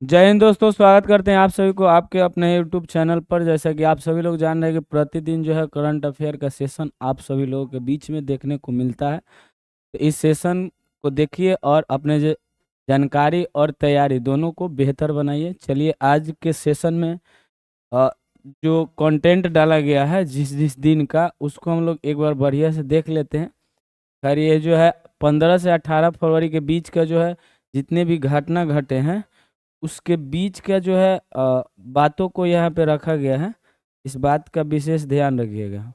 जय हिंद दोस्तों, स्वागत करते हैं आप सभी को आपके अपने यूट्यूब चैनल पर। जैसा कि आप सभी लोग जान रहे हैं कि प्रतिदिन जो है करंट अफेयर का सेशन आप सभी लोगों के बीच में देखने को मिलता है। तो इस सेशन को देखिए और अपने जानकारी और तैयारी दोनों को बेहतर बनाइए। चलिए आज के सेशन में अ, जो कंटेंट डाला गया है जिस जिस दिन का, उसको हम लोग एक बार बढ़िया से देख लेते हैं। खैर ये जो है 15 से 18 फरवरी के बीच का जो है जितने भी घटना घटे हैं उसके बीच का जो है बातों को यहाँ पे रखा गया है। इस बात का विशेष ध्यान रखिएगा।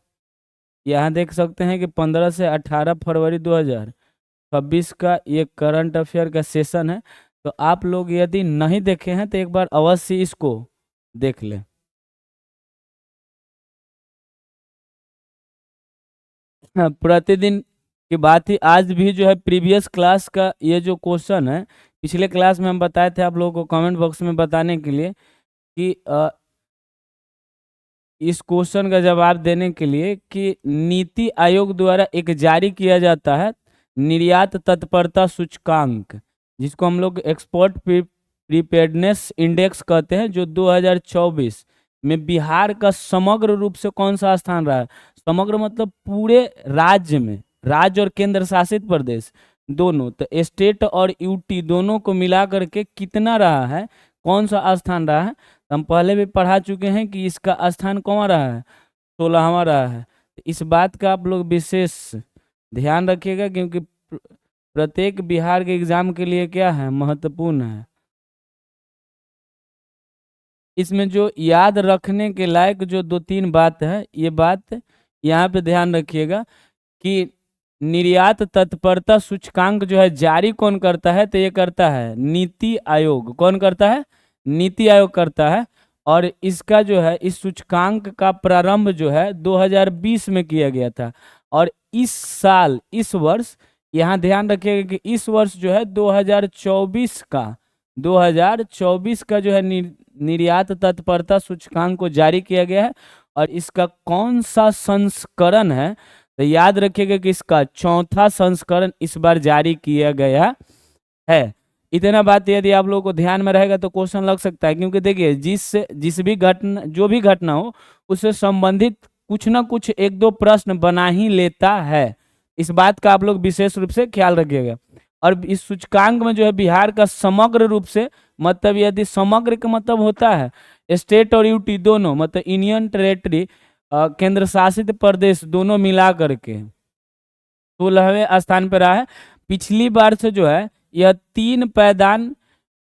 यहाँ देख सकते हैं कि 15 से 18 फरवरी 2026 का ये करंट अफेयर का सेशन है। तो आप लोग यदि नहीं देखे हैं तो एक बार अवश्य इसको देख लें। हाँ, प्रतिदिन की बात ही आज भी जो है प्रीवियस क्लास का ये जो क्वेश्चन है, पिछले क्लास में हम बताए थे आप लोगों को कमेंट बॉक्स में बताने के लिए कि इस क्वेश्चन का जवाब देने के लिए कि नीति आयोग द्वारा एक जारी किया जाता है निर्यात तत्परता सूचकांक, जिसको हम लोग एक्सपोर्ट प्रीपेयर्डनेस इंडेक्स कहते हैं, जो 2024 में बिहार का समग्र रूप से कौन सा स्थान रहा है। समग्र मतलब पूरे राज्य में, राज्य और केंद्र शासित प्रदेश दोनों, तो स्टेट और यूटी दोनों को मिला करके कितना रहा है, कौन सा स्थान रहा है। हम पहले भी पढ़ा चुके हैं कि इसका स्थान कौन रहा है, 16वां रहा है। तो इस बात का आप लोग विशेष ध्यान रखिएगा, क्योंकि प्रत्येक बिहार के एग्जाम के लिए क्या है, महत्वपूर्ण है। इसमें जो याद रखने के लायक जो दो तीन बात है, ये बात यहाँ पे ध्यान रखिएगा कि निर्यात तत्परता सूचकांक जो है जारी कौन करता है, तो ये करता है नीति आयोग। कौन करता है, नीति आयोग करता है। और इसका जो है इस सूचकांक का प्रारंभ जो है 2020 में किया गया था। और इस साल, इस वर्ष, यहाँ ध्यान रखिएगा कि इस वर्ष जो है 2024 का जो है निर्यात तत्परता सूचकांक को जारी किया गया है। और इसका कौन सा संस्करण है, तो याद रखिएगा कि इसका चौथा संस्करण इस बार जारी किया गया है। इतना बात यदि आप लोगों को ध्यान में रहेगा तो क्वेश्चन लग सकता है, क्योंकि देखिए जिस भी घटना, जो भी घटना हो, उससे संबंधित कुछ ना कुछ एक दो प्रश्न बना ही लेता है। इस बात का आप लोग विशेष रूप से ख्याल रखिएगा। और इस सूचकांक में जो है बिहार का समग्र रूप से, मतलब यदि समग्र का मतलब होता है स्टेट और यूटी दोनों, मतलब यूनियन टेरेटरी, केंद्र शासित प्रदेश दोनों मिला करके 16वें स्थान पर रहा है। पिछली बार से जो है यह 3 पायदान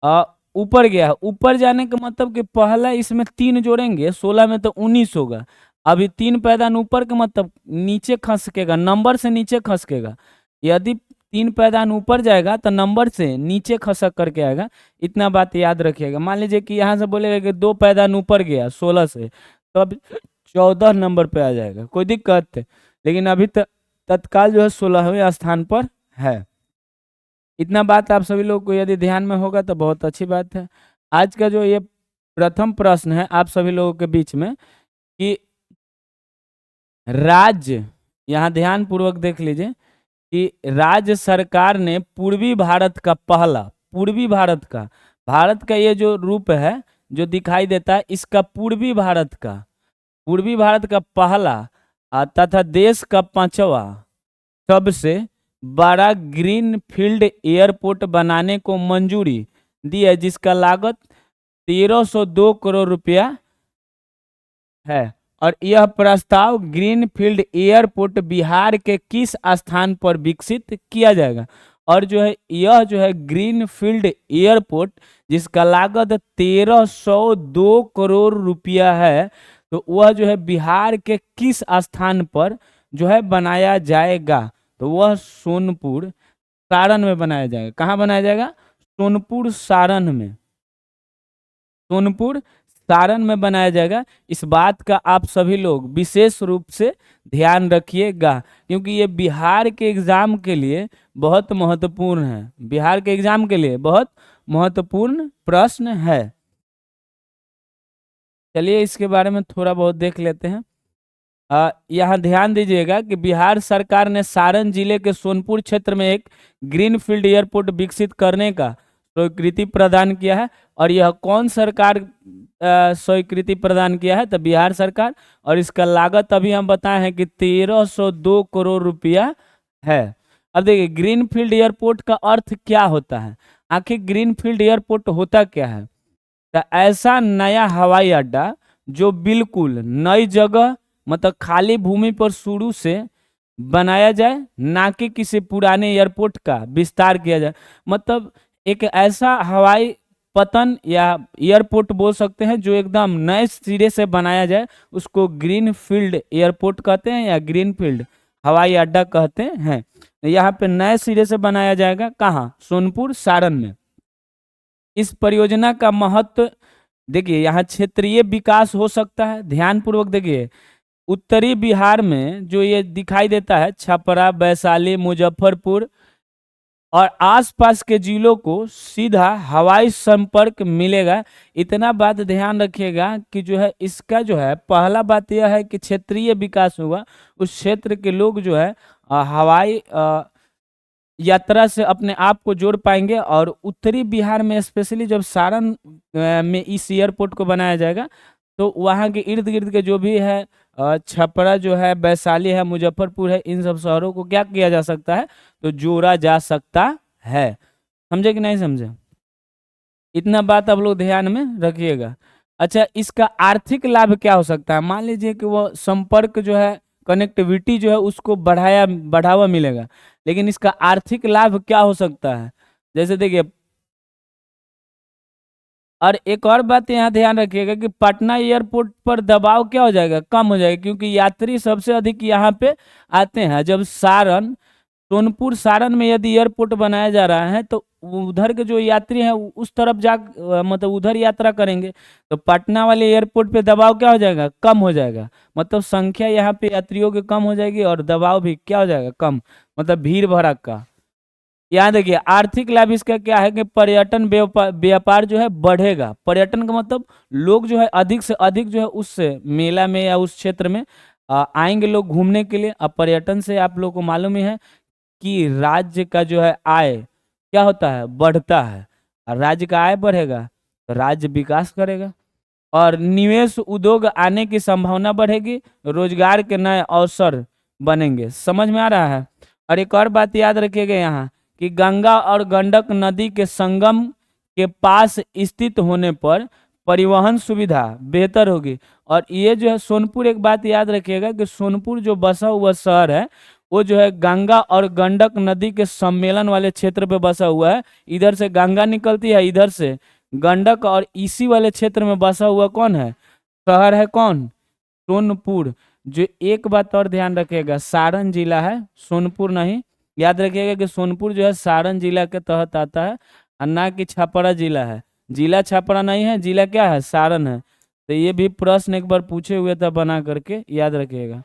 ऊपर गया है। ऊपर जाने का मतलब कि पहला इसमें 3 जोड़ेंगे, 16 में तो 19 होगा। अभी 3 पायदान ऊपर का मतलब नीचे खसकेगा, नंबर से नीचे खसकेगा। यदि 3 पायदान ऊपर जाएगा तो नंबर से नीचे खसक करके आएगा। इतना बात याद रखिएगा। मान लीजिए कि यहाँ से बोलेगा कि 2 पायदान ऊपर गया 16 से, तो अब 14 नंबर पे आ जाएगा, कोई दिक्कत है। लेकिन अभी तक तत्काल जो है 16वें स्थान पर है। इतना बात आप सभी लोग को यदि ध्यान में होगा तो बहुत अच्छी बात है। आज का जो ये प्रथम प्रश्न है आप सभी लोगों के बीच में कि राज्य, यहाँ ध्यान पूर्वक देख लीजिए कि राज्य सरकार ने पूर्वी भारत का पहला, भारत का ये जो रूप है जो दिखाई देता है, इसका पूर्वी भारत का पहला तथा देश का 5वां सबसे बड़ा ग्रीन फील्ड एयरपोर्ट बनाने को मंजूरी दी है, जिसका लागत 1302 करोड़ रुपया है। और यह प्रस्ताव ग्रीन फील्ड एयरपोर्ट बिहार के किस स्थान पर विकसित किया जाएगा। और जो है यह जो है ग्रीन फील्ड एयरपोर्ट जिसका लागत 1302 करोड़ रुपया है, तो वह जो है बिहार के किस स्थान पर जो है बनाया जाएगा, तो वह सोनपुर सारण में बनाया जाएगा। कहाँ बनाया जाएगा, सोनपुर सारण में बनाया जाएगा। इस बात का आप सभी लोग विशेष रूप से ध्यान रखिएगा, क्योंकि ये बिहार के एग्जाम के लिए बहुत महत्वपूर्ण है। बिहार के एग्जाम के लिए बहुत महत्वपूर्ण प्रश्न है। चलिए इसके बारे में थोड़ा बहुत देख लेते हैं। यहाँ ध्यान दीजिएगा कि बिहार सरकार ने सारण जिले के सोनपुर क्षेत्र में एक ग्रीनफील्ड एयरपोर्ट विकसित करने का स्वीकृति प्रदान किया है। और यह कौन सरकार स्वीकृति प्रदान किया है? तो बिहार सरकार। और इसका लागत अभी हम बताए हैं कि 1302 करोड़ रुपया है। अब देखिए ग्रीनफील्ड एयरपोर्ट का अर्थ क्या होता है? आखिर ग्रीनफील्ड एयरपोर्ट होता क्या है? तो ऐसा नया हवाई अड्डा जो बिल्कुल नई जगह मतलब खाली भूमि पर शुरू से बनाया जाए, ना कि किसी पुराने एयरपोर्ट का विस्तार किया जाए। मतलब एक ऐसा हवाई पतन या एयरपोर्ट बोल सकते हैं जो एकदम नए सिरे से बनाया जाए, उसको ग्रीन फील्ड एयरपोर्ट कहते हैं या ग्रीन फील्ड हवाई अड्डा कहते हैं। यहाँ पे नए सिरे से बनाया जाएगा। कहाँ? सोनपुर सारण में। इस परियोजना का महत्व देखिए, यहाँ क्षेत्रीय विकास हो सकता है। ध्यान पूर्वक देखिए, उत्तरी बिहार में जो ये दिखाई देता है छपरा, वैशाली, मुजफ्फरपुर और आसपास के जिलों को सीधा हवाई संपर्क मिलेगा। इतना बात ध्यान रखिएगा कि जो है इसका जो है पहला बात यह है कि क्षेत्रीय विकास होगा। उस क्षेत्र के लोग जो है हवाई यात्रा से अपने आप को जोड़ पाएंगे। और उत्तरी बिहार में स्पेशली जब सारण में इस एयरपोर्ट को बनाया जाएगा तो वहाँ के इर्द गिर्द के जो भी है छपरा जो है, वैशाली है, मुजफ्फरपुर है, इन सब शहरों को क्या किया जा सकता है? तो जोड़ा जा सकता है। समझे कि नहीं समझे? इतना बात आप लोग ध्यान में रखिएगा। अच्छा, इसका आर्थिक लाभ क्या हो सकता है? मान लीजिए कि वो संपर्क जो है, कनेक्टिविटी जो है उसको बढ़ावा मिलेगा, लेकिन इसका आर्थिक लाभ क्या हो सकता है? जैसे देखिए, और एक और बात यहाँ ध्यान रखिएगा कि पटना एयरपोर्ट पर दबाव क्या हो जाएगा? कम हो जाएगा, क्योंकि यात्री सबसे अधिक यहाँ पे आते हैं। जब सारण, सोनपुर सारण में यदि एयरपोर्ट बनाया जा रहा है तो उधर के जो यात्री हैं उस तरफ मतलब उधर यात्रा करेंगे, तो पटना वाले एयरपोर्ट पे दबाव क्या हो जाएगा? कम हो जाएगा। मतलब संख्या यहाँ पे यात्रियों की कम हो जाएगी और दबाव भी क्या हो जाएगा? कम। मतलब भीड़ भड़का। यहाँ देखिए आर्थिक लाभ इसका क्या है कि पर्यटन व्यापार जो है बढ़ेगा। पर्यटन का मतलब लोग जो है अधिक से अधिक जो है उस मेला में या उस क्षेत्र में आएंगे लोग घूमने के लिए। अब पर्यटन से आप लोग को मालूम ही है कि राज्य का जो है आय क्या होता है? बढ़ता है। और राज्य का आय बढ़ेगा तो राज्य विकास करेगा और निवेश उद्योग आने की संभावना बढ़ेगी, रोजगार के नए अवसर बनेंगे। समझ में आ रहा है? और एक और बात याद रखिएगा यहाँ कि गंगा और गंडक नदी के संगम के पास स्थित होने पर परिवहन सुविधा बेहतर होगी। और ये जो है सोनपुर, एक बात याद रखिएगा कि सोनपुर जो बसा हुआ शहर है वो जो है गंगा और गंडक नदी के सम्मेलन वाले क्षेत्र पे बसा हुआ है। इधर से गंगा निकलती है, इधर से गंडक, और इसी वाले क्षेत्र में बसा हुआ कौन है? शहर है कौन? सोनपुर। जो एक बात और ध्यान रखिएगा, सारण जिला है, सोनपुर नहीं। याद रखिएगा कि सोनपुर जो है सारण जिला के तहत आता है और ना कि छपरा जिला है। जिला छपरा नहीं है, जिला क्या है? सारण है। तो ये भी प्रश्न एक बार पूछे हुए था, बना करके याद रखिएगा।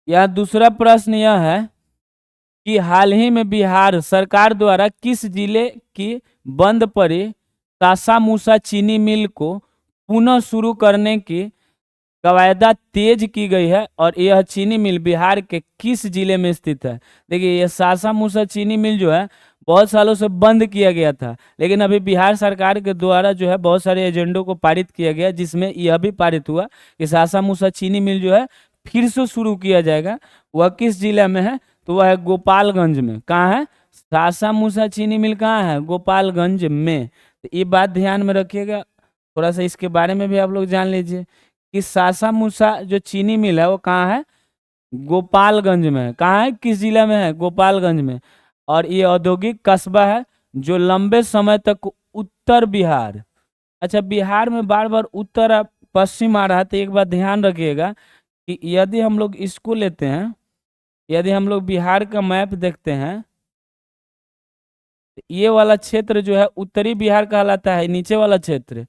यह दूसरा प्रश्न यह है कि हाल ही में बिहार सरकार द्वारा किस जिले की बंद पड़ी सासामूसा चीनी मिल को पुनः शुरू करने की कवायदा तेज की गई है और यह चीनी मिल बिहार के किस जिले में स्थित है? देखिए, यह सासामूसा चीनी मिल जो है बहुत सालों से बंद किया गया था, लेकिन अभी बिहार सरकार के द्वारा जो है बहुत सारे एजेंडों को पारित किया गया, जिसमें यह भी पारित हुआ कि सासामूसा चीनी मिल जो है फिर से शुरू किया जाएगा। वह किस जिले में है? तो वह है गोपालगंज में। कहाँ है? सासामूसा चीनी मिल कहाँ है? गोपालगंज में। तो ये बात ध्यान में रखिएगा। थोड़ा सा इसके बारे में भी आप लोग जान लीजिए कि सासामूसा जो चीनी मिल है वो कहाँ है? गोपालगंज में है। कहाँ है? किस जिला में है? गोपालगंज में। और ये औद्योगिक कस्बा है जो लंबे समय तक उत्तर बिहार, अच्छा बिहार में बार बार उत्तर पश्चिम आ रहा है, तो एक बात ध्यान रखिएगा कि यदि हम लोग इसको लेते हैं, यदि हम लोग बिहार का मैप देखते हैं, तो ये वाला क्षेत्र जो है उत्तरी बिहार कहलाता है, नीचे वाला क्षेत्र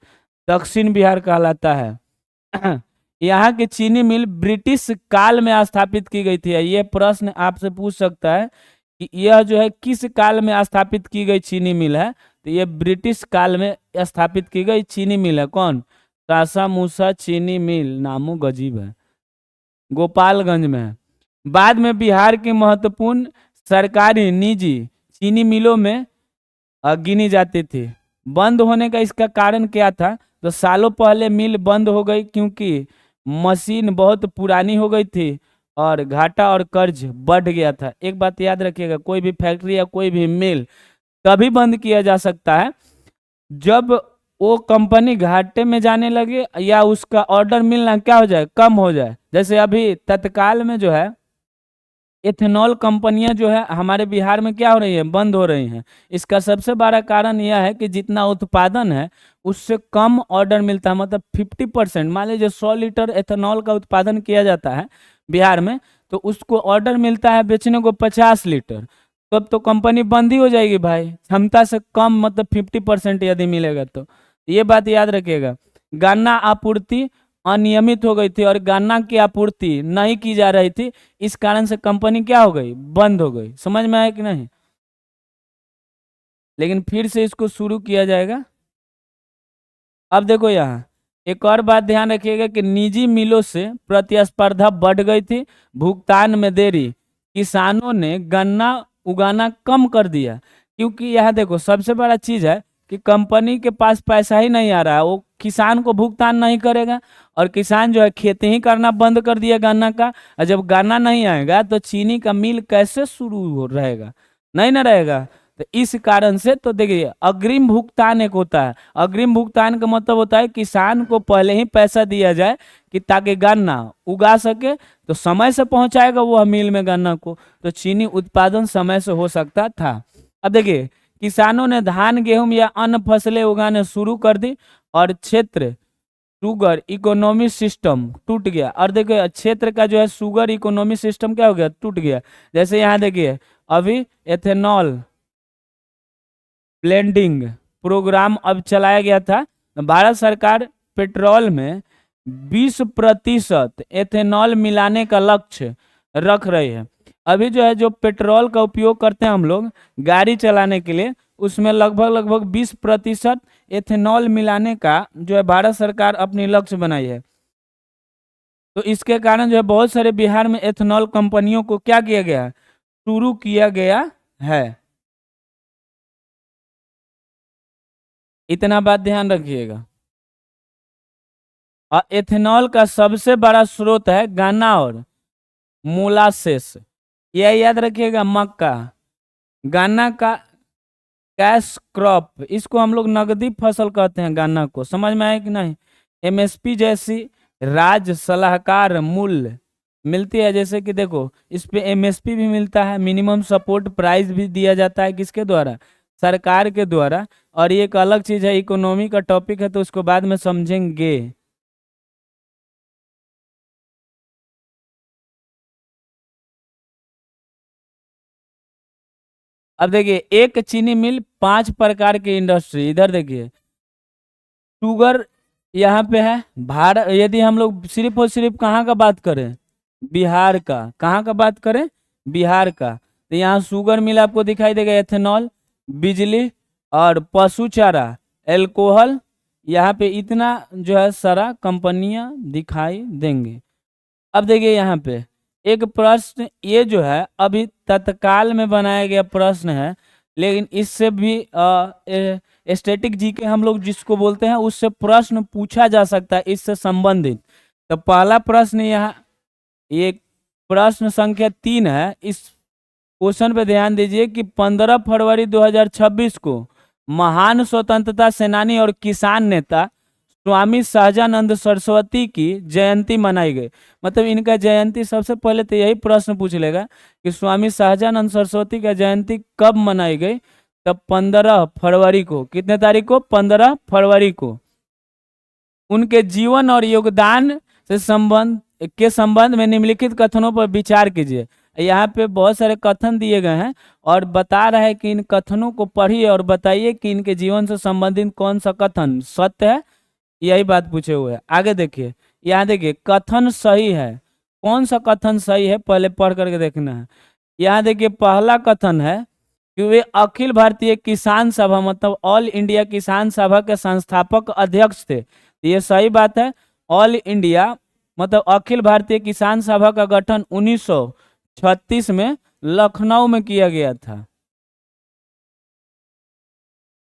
दक्षिण बिहार कहलाता है। यहाँ की चीनी मिल ब्रिटिश काल में स्थापित की गई थी। ये प्रश्न आपसे पूछ सकता है कि यह जो है किस काल में स्थापित की गई चीनी मिल है? तो ये ब्रिटिश काल में स्थापित की गई चीनी मिल है। कौन? सासामूसा चीनी मिल, नामो गजीब है, गोपालगंज में है। बाद में बिहार की महत्वपूर्ण सरकारी निजी चीनी मिलों में गिनी जाती थी। बंद होने का इसका कारण क्या था? तो सालों पहले मिल बंद हो गई क्योंकि मशीन बहुत पुरानी हो गई थी और घाटा और कर्ज बढ़ गया था। एक बात याद रखिएगा, कोई भी फैक्ट्री या कोई भी मिल तभी बंद किया जा सकता है जब वो कंपनी घाटे में जाने लगे या उसका ऑर्डर मिलना क्या हो जाए, कम हो जाए। जैसे अभी तत्काल में जो है इथेनॉल कंपनियां जो है हमारे बिहार में क्या हो रही है, बंद हो रही हैं। इसका सबसे बड़ा कारण यह है कि जितना उत्पादन है उससे कम ऑर्डर मिलता है। मतलब 50%, मान लीजिए 100 लीटर इथेनॉल का उत्पादन किया जाता है बिहार में, तो उसको ऑर्डर मिलता है बेचने को 50 लीटर। तो अब तो कंपनी बंद ही हो जाएगी भाई, क्षमता से कम, मतलब 50% यदि मिलेगा तो। ये बात याद रखिएगा। गन्ना आपूर्ति अनियमित हो गई थी और गन्ना की आपूर्ति नहीं की जा रही थी, इस कारण से कंपनी क्या हो गई, बंद हो गई। समझ में आया कि नहीं? लेकिन फिर से इसको शुरू किया जाएगा। अब देखो यहाँ एक और बात ध्यान रखिएगा कि निजी मिलों से प्रतिस्पर्धा बढ़ गई थी, भुगतान में देरी, किसानों ने गन्ना उगाना कम कर दिया। क्योंकि यहाँ देखो सबसे बड़ा चीज है कि कंपनी के पास पैसा ही नहीं आ रहा है, वो किसान को भुगतान नहीं करेगा और किसान जो है खेती ही करना बंद कर दिया गन्ना का। और जब गन्ना नहीं आएगा तो चीनी का मिल कैसे रहेगा? नहीं ना रहेगा। तो इस कारण से तो देखिए अग्रिम भुगतान एक होता है। अग्रिम भुगतान का मतलब होता है किसान को पहले ही पैसा दिया जाए कि ताकि गन्ना उगा सके, तो समय से पहुंचाएगा वो मिल में गन्ना को, तो चीनी उत्पादन समय से हो सकता था। अब देखिए किसानों ने धान गेहूं या अन्य फसलें उगाने शुरू कर दी और क्षेत्र शुगर इकोनॉमी सिस्टम टूट गया। और देखिए क्षेत्र का जो है शुगर इकोनॉमी सिस्टम क्या हो गया, टूट गया। जैसे यहाँ देखिए अभी एथेनॉल ब्लेंडिंग प्रोग्राम अब चलाया गया था। भारत सरकार पेट्रोल में 20% एथेनॉल मिलाने का लक्ष्य रख रही है। अभी जो है जो पेट्रोल का उपयोग करते हैं हम लोग गाड़ी चलाने के लिए, उसमें लगभग 20% एथेनॉल मिलाने का जो है भारत सरकार अपनी लक्ष्य बनाई है। तो इसके कारण जो है बहुत सारे बिहार में एथेनॉल कंपनियों को क्या किया गया है, शुरू किया गया है। इतना बात ध्यान रखिएगा। और एथेनॉल का सबसे बड़ा स्रोत है गन्ना और मोलासेस। यह याद रखिएगा, मक्का, गन्ना का कैश क्रॉप, इसको हम लोग नगदी फसल कहते हैं गन्ना को। समझ में आया कि नहीं? एमएसपी जैसी राज्य सलाहकार मूल्य मिलती है। जैसे कि देखो इस पे एमएसपी भी मिलता है, मिनिमम सपोर्ट प्राइस भी दिया जाता है, किसके द्वारा, सरकार के द्वारा। और ये एक अलग चीज है, इकोनॉमी का टॉपिक है तो उसको बाद में समझेंगे। अब देखिए एक चीनी मिल 5 प्रकार की इंडस्ट्री। इधर देखिए शुगर यहाँ पे है भारत। यदि हम लोग सिर्फ और सिर्फ कहाँ का बात करें, बिहार का, कहाँ का बात करें, बिहार का, तो यहाँ शुगर मिल आपको दिखाई देगा, एथेनॉल, बिजली और पशु चारा, एल्कोहल, यहाँ पे इतना जो है सारा कंपनियां दिखाई देंगे। अब देखिए यहाँ पे एक प्रश्न, ये जो है अभी तत्काल में बनाया गया प्रश्न है, लेकिन इससे भी स्टैटिक जीके हम लोग जिसको बोलते हैं उससे प्रश्न पूछा जा सकता है इससे संबंधित। तो पहला प्रश्न यहाँ ये प्रश्न संख्या 3 है। इस क्वेश्चन पे ध्यान दीजिए कि 15 फरवरी 2026 को महान स्वतंत्रता सेनानी और किसान नेता स्वामी सहजानंद सरस्वती की जयंती मनाई गई। मतलब इनका जयंती, सबसे पहले तो यही प्रश्न पूछ लेगा कि स्वामी सहजानंद सरस्वती का जयंती कब मनाई गई। तब 15 फरवरी को, कितने तारीख को, 15 फरवरी को। उनके जीवन और योगदान से संबंध में निम्नलिखित कथनों पर विचार कीजिए। यहाँ पे बहुत सारे कथन दिए गए हैं और बता रहा है कि इन कथनों को पढ़िए और बताइए कि इनके जीवन से संबंधित कौन सा कथन सत्य है। यही बात पूछे हुए है। आगे देखिए, यहाँ देखिए कथन सही है, कौन सा कथन सही है पहले पढ़ करके देखना है। यहाँ देखिए पहला कथन है कि वे अखिल भारतीय किसान सभा मतलब ऑल इंडिया किसान सभा के संस्थापक अध्यक्ष थे। ये सही बात है। ऑल इंडिया मतलब अखिल भारतीय किसान सभा का गठन 1936 में लखनऊ में किया गया था।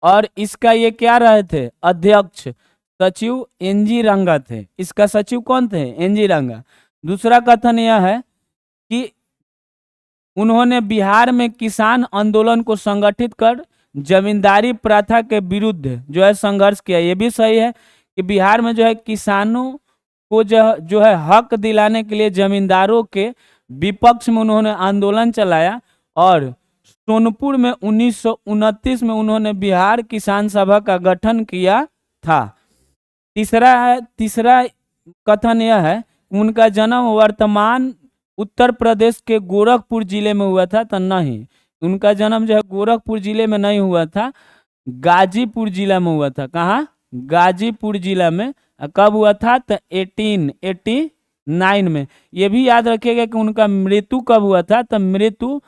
और इसका ये क्या रहे थे अध्यक्ष, सचिव एनजी रंगा थे। इसका सचिव कौन थे, एनजी रंगा। दूसरा कथन यह है कि उन्होंने बिहार में किसान आंदोलन को संगठित कर जमींदारी प्रथा के विरुद्ध जो है संघर्ष किया। ये भी सही है कि बिहार में जो है किसानों को जो है हक दिलाने के लिए जमींदारों के विपक्ष में उन्होंने आंदोलन चलाया। और सोनपुर में 1929 में उन्होंने बिहार किसान सभा का गठन किया था। तीसरा कथन यह है उनका जन्म वर्तमान उत्तर प्रदेश के गोरखपुर जिले में हुआ था। तो नहीं, उनका जन्म जो है गोरखपुर जिले में नहीं हुआ था, गाजीपुर जिला में हुआ था। कहाँ, गाजीपुर जिला में। कब हुआ था, तो 1889 में। ये भी याद रखिएगा कि उनका मृत्यु कब हुआ था, तो मृत्यु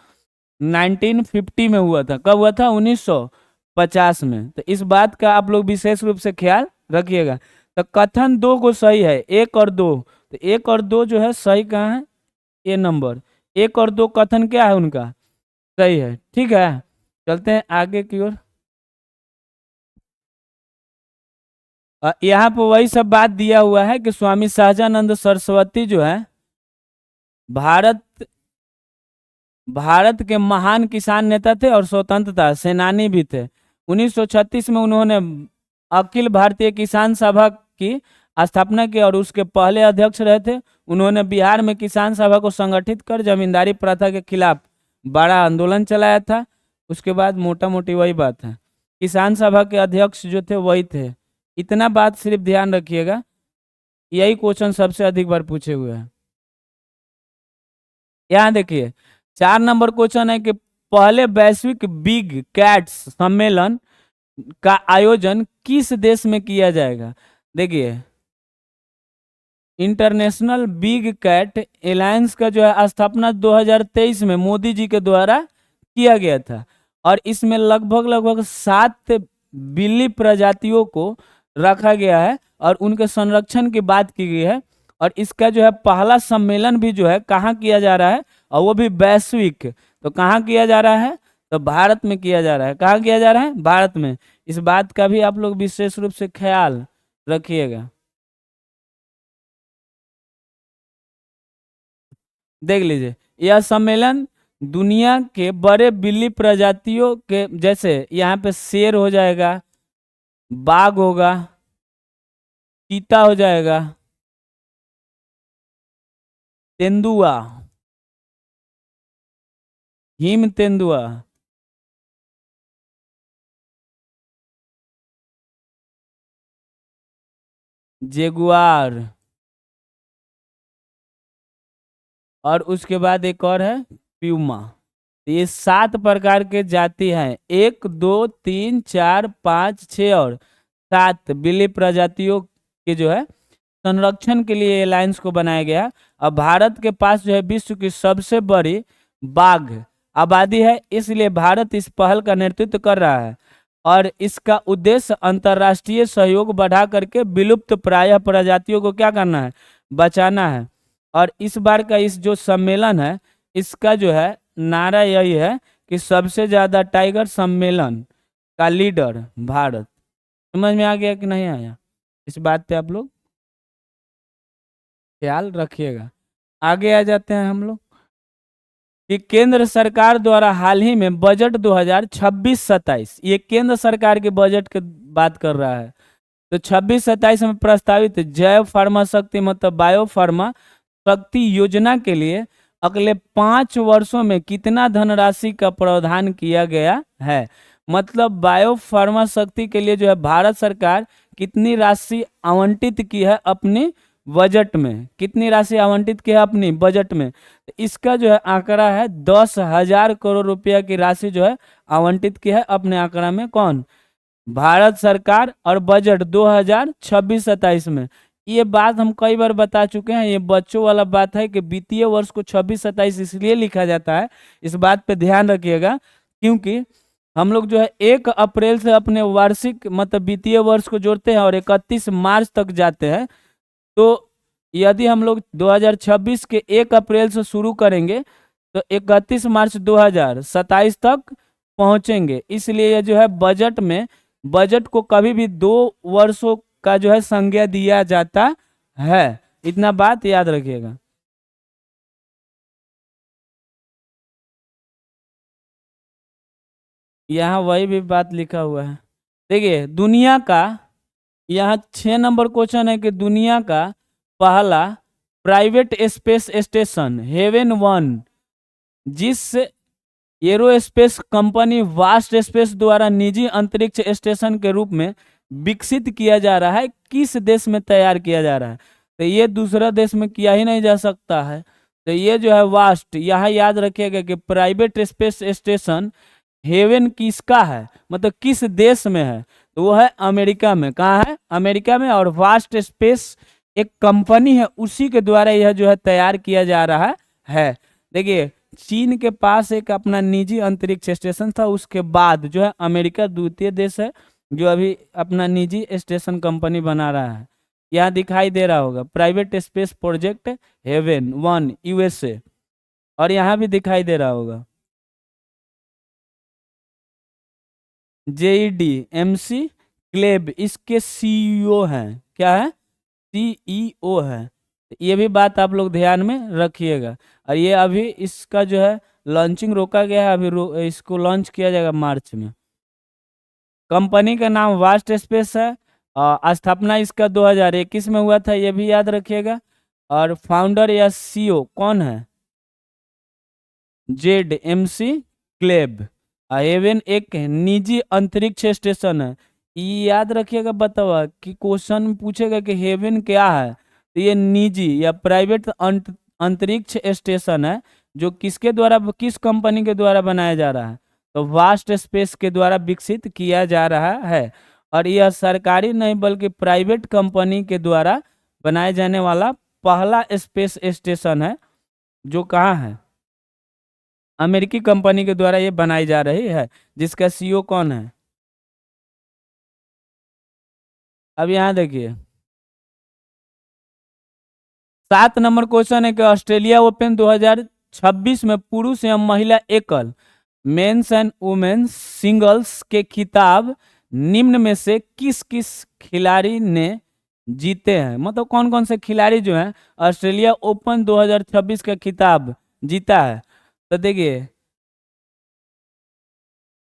1950 में हुआ था। कब हुआ था, 1950 में। तो इस बात का आप लोग विशेष रूप से ख्याल रखिएगा। तो कथन 2 को सही है, 1 और 2। तो 1 और 2 जो है सही कहाँ है, ए नंबर। 1 और 2 कथन क्या है उनका, सही है। ठीक है, चलते हैं आगे की ओर। यहाँ पर वही सब बात दिया हुआ है कि स्वामी सहजानंद सरस्वती जो है भारत के महान किसान नेता थे और स्वतंत्रता सेनानी भी थे। 1936 में उन्होंने अखिल भारतीय किसान सभा की स्थापना की और उसके पहले अध्यक्ष रहे थे। उन्होंने बिहार में किसान सभा को संगठित कर जमींदारी प्रथा के खिलाफ बड़ा आंदोलन चलाया था। उसके बाद मोटा मोटी वही बात है, किसान सभा के अध्यक्ष जो थे वही थे। इतना बात सिर्फ ध्यान रखिएगा, यही क्वेश्चन सबसे अधिक बार पूछे हुए हैं। यहाँ देखिए 4 नंबर क्वेश्चन है कि पहले वैश्विक बिग कैट्स सम्मेलन का आयोजन किस देश में किया जाएगा। देखिए इंटरनेशनल बिग कैट एलायंस का जो है स्थापना 2023 में मोदी जी के द्वारा किया गया था और इसमें लगभग 7 बिल्ली प्रजातियों को रखा गया है और उनके संरक्षण की बात की गई है। और इसका जो है पहला सम्मेलन भी जो है कहाँ किया जा रहा है, और वो भी वैश्विक। तो कहाँ किया जा रहा है, तो भारत में किया जा रहा है। कहाँ किया जा रहा है, भारत में। इस बात का भी आप लोग विशेष रूप से ख्याल रखिएगा। देख लीजिए, यह सम्मेलन दुनिया के बड़े बिल्ली प्रजातियों के, जैसे यहाँ पे शेर हो जाएगा, बाघ होगा, चीता हो जाएगा, तेंदुआ, हिम तेंदुआ, जेगुआर, और उसके बाद एक और है प्यूमा। ये 7 प्रकार के जाति हैं, 1 2 3 4 5 6 और 7 बिल्ली प्रजातियों के जो है संरक्षण के लिए एलायंस को बनाया गया। अब भारत के पास जो है विश्व की सबसे बड़ी बाघ आबादी है, इसलिए भारत इस पहल का नेतृत्व कर रहा है और इसका उद्देश्य अंतर्राष्ट्रीय सहयोग बढ़ा करके विलुप्त प्रायः प्रजातियों को क्या करना है, बचाना है। और इस बार का इस जो सम्मेलन है इसका जो है नारा यही है कि सबसे ज्यादा टाइगर सम्मेलन का लीडर भारत। समझ में आ गया कि नहीं आया, इस बात पे आप लोग ख्याल रखिएगा। आगे आ जाते हैं हम लोग कि केंद्र सरकार द्वारा हाल ही में बजट 2026-27, ये केंद्र सरकार के बजट की बात कर रहा है। तो 26-27 में प्रस्तावित जैव फार्मा शक्ति मतलब बायो फार्मा शक्ति योजना के लिए अगले 5 वर्षों में कितना धनराशि का प्रावधान किया गया है। मतलब बायो फार्मा शक्ति के लिए जो है भारत सरकार कितनी राशि आवंटित की है अपनी बजट में, कितनी राशि आवंटित की है अपनी बजट में। इसका जो है आंकड़ा है 10,000 करोड़ रुपया की राशि जो है आवंटित की है अपने आंकड़ा में। कौन, भारत सरकार। और बजट 2026-27 में, ये बात हम कई बार बता चुके हैं, ये बच्चों वाला बात है कि वित्तीय वर्ष को 26-27 इसलिए लिखा जाता है, इस बात पे ध्यान रखिएगा, क्योंकि हम लोग जो है 1 अप्रैल से अपने वार्षिक मतलब वित्तीय वर्ष को जोड़ते हैं और 31 मार्च तक जाते हैं। तो यदि हम लोग 2026 के 1 अप्रैल से शुरू करेंगे तो 31 मार्च 2027 तक पहुंचेंगे। इसलिए ये जो है बजट को कभी भी 2 वर्षों का जो है संज्ञा दिया जाता है। इतना बात याद रखिएगा। यहाँ वही भी बात लिखा हुआ है। देखिए दुनिया का, यहाँ 6 नंबर क्वेश्चन है कि दुनिया का पहला प्राइवेट स्पेस स्टेशन हेवन 1 जिस एरोस्पेस कंपनी वास्ट स्पेस द्वारा निजी अंतरिक्ष स्टेशन के रूप में विकसित किया जा रहा है, किस देश में तैयार किया जा रहा है? तो ये दूसरा देश में किया ही नहीं जा सकता है। तो ये जो है वास्ट, यहाँ याद रखिएगा कि प्राइवेट स्पेस स्टेशन हेवन किसका है, मतलब किस देश में है? तो वो है अमेरिका में। कहाँ है? अमेरिका में। और वास्ट स्पेस एक कंपनी है, उसी के द्वारा यह जो है तैयार किया जा रहा है। देखिए चीन के पास एक अपना निजी अंतरिक्ष स्टेशन था, उसके बाद जो है अमेरिका द्वितीय देश है जो अभी अपना निजी स्टेशन कंपनी बना रहा है। यहाँ दिखाई दे रहा होगा private space project Haven 1 USA, और यहाँ भी दिखाई दे रहा होगा JED MC क्लेब इसके सीईओ हैं। क्या है? सीईओ है। ये भी बात आप लोग ध्यान में रखिएगा। और ये अभी इसका जो है लॉन्चिंग रोका गया है, अभी इसको लॉन्च किया जाएगा मार्च में। कंपनी का नाम वास्ट स्पेस है और स्थापना इसका 2021 में हुआ था, ये भी याद रखिएगा। और फाउंडर या सीईओ कौन है? JED MC क्लेब। हेवन एक निजी अंतरिक्ष स्टेशन है। ये याद रखिएगा। बताओ कि क्वेश्चन पूछेगा कि हेवन क्या है, तो ये निजी या प्राइवेट अंतरिक्ष स्टेशन है जो किसके द्वारा, किस कंपनी के द्वारा बनाया जा रहा है? तो वास्ट स्पेस के द्वारा विकसित किया जा रहा है। और यह सरकारी नहीं बल्कि प्राइवेट कंपनी के द्वारा बनाए जाने वाला पहला स्पेस स्टेशन है जो कहाँ है? अमेरिकी कंपनी के द्वारा ये बनाई जा रही है, जिसका सीईओ कौन है? अब यहाँ देखिए 7 नंबर क्वेश्चन है कि ऑस्ट्रेलिया ओपन 2026 में पुरुष एवं महिला एकल मेंस एंड वुमेन्स सिंगल्स के खिताब निम्न में से किस किस खिलाड़ी ने जीते हैं? मतलब कौन कौन से खिलाड़ी जो हैं ऑस्ट्रेलिया ओपन 2026 का खिताब जीता है? तो देखिए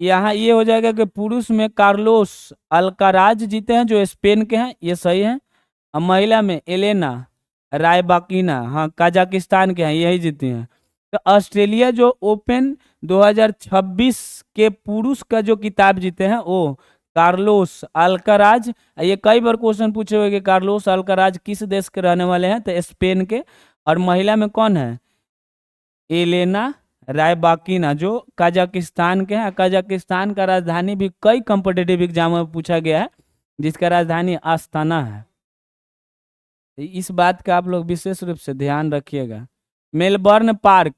यहाँ ये हो जाएगा कि पुरुष में कार्लोस अल्काराज जीते हैं जो स्पेन के हैं, ये सही है। और महिला में एलेना रायबाकिना, हाँ कजाकिस्तान के हैं, यही जीती हैं। तो ऑस्ट्रेलिया जो ओपन 2026 के पुरुष का जो किताब जीते हैं वो कार्लोस अल्काराज। ये कई बार क्वेश्चन पूछे हुए कि कार्लोस अल्काराज किस देश के रहने वाले हैं, तो स्पेन के। और महिला में कौन है? एलेना रायबाकिना जो कजाकिस्तान के हैं। कजाकिस्तान का राजधानी भी कई कॉम्पिटिटिव एग्जाम में पूछा गया है, जिसका राजधानी आस्ताना है। इस बात का आप लोग विशेष रूप से ध्यान रखिएगा। मेलबर्न पार्क,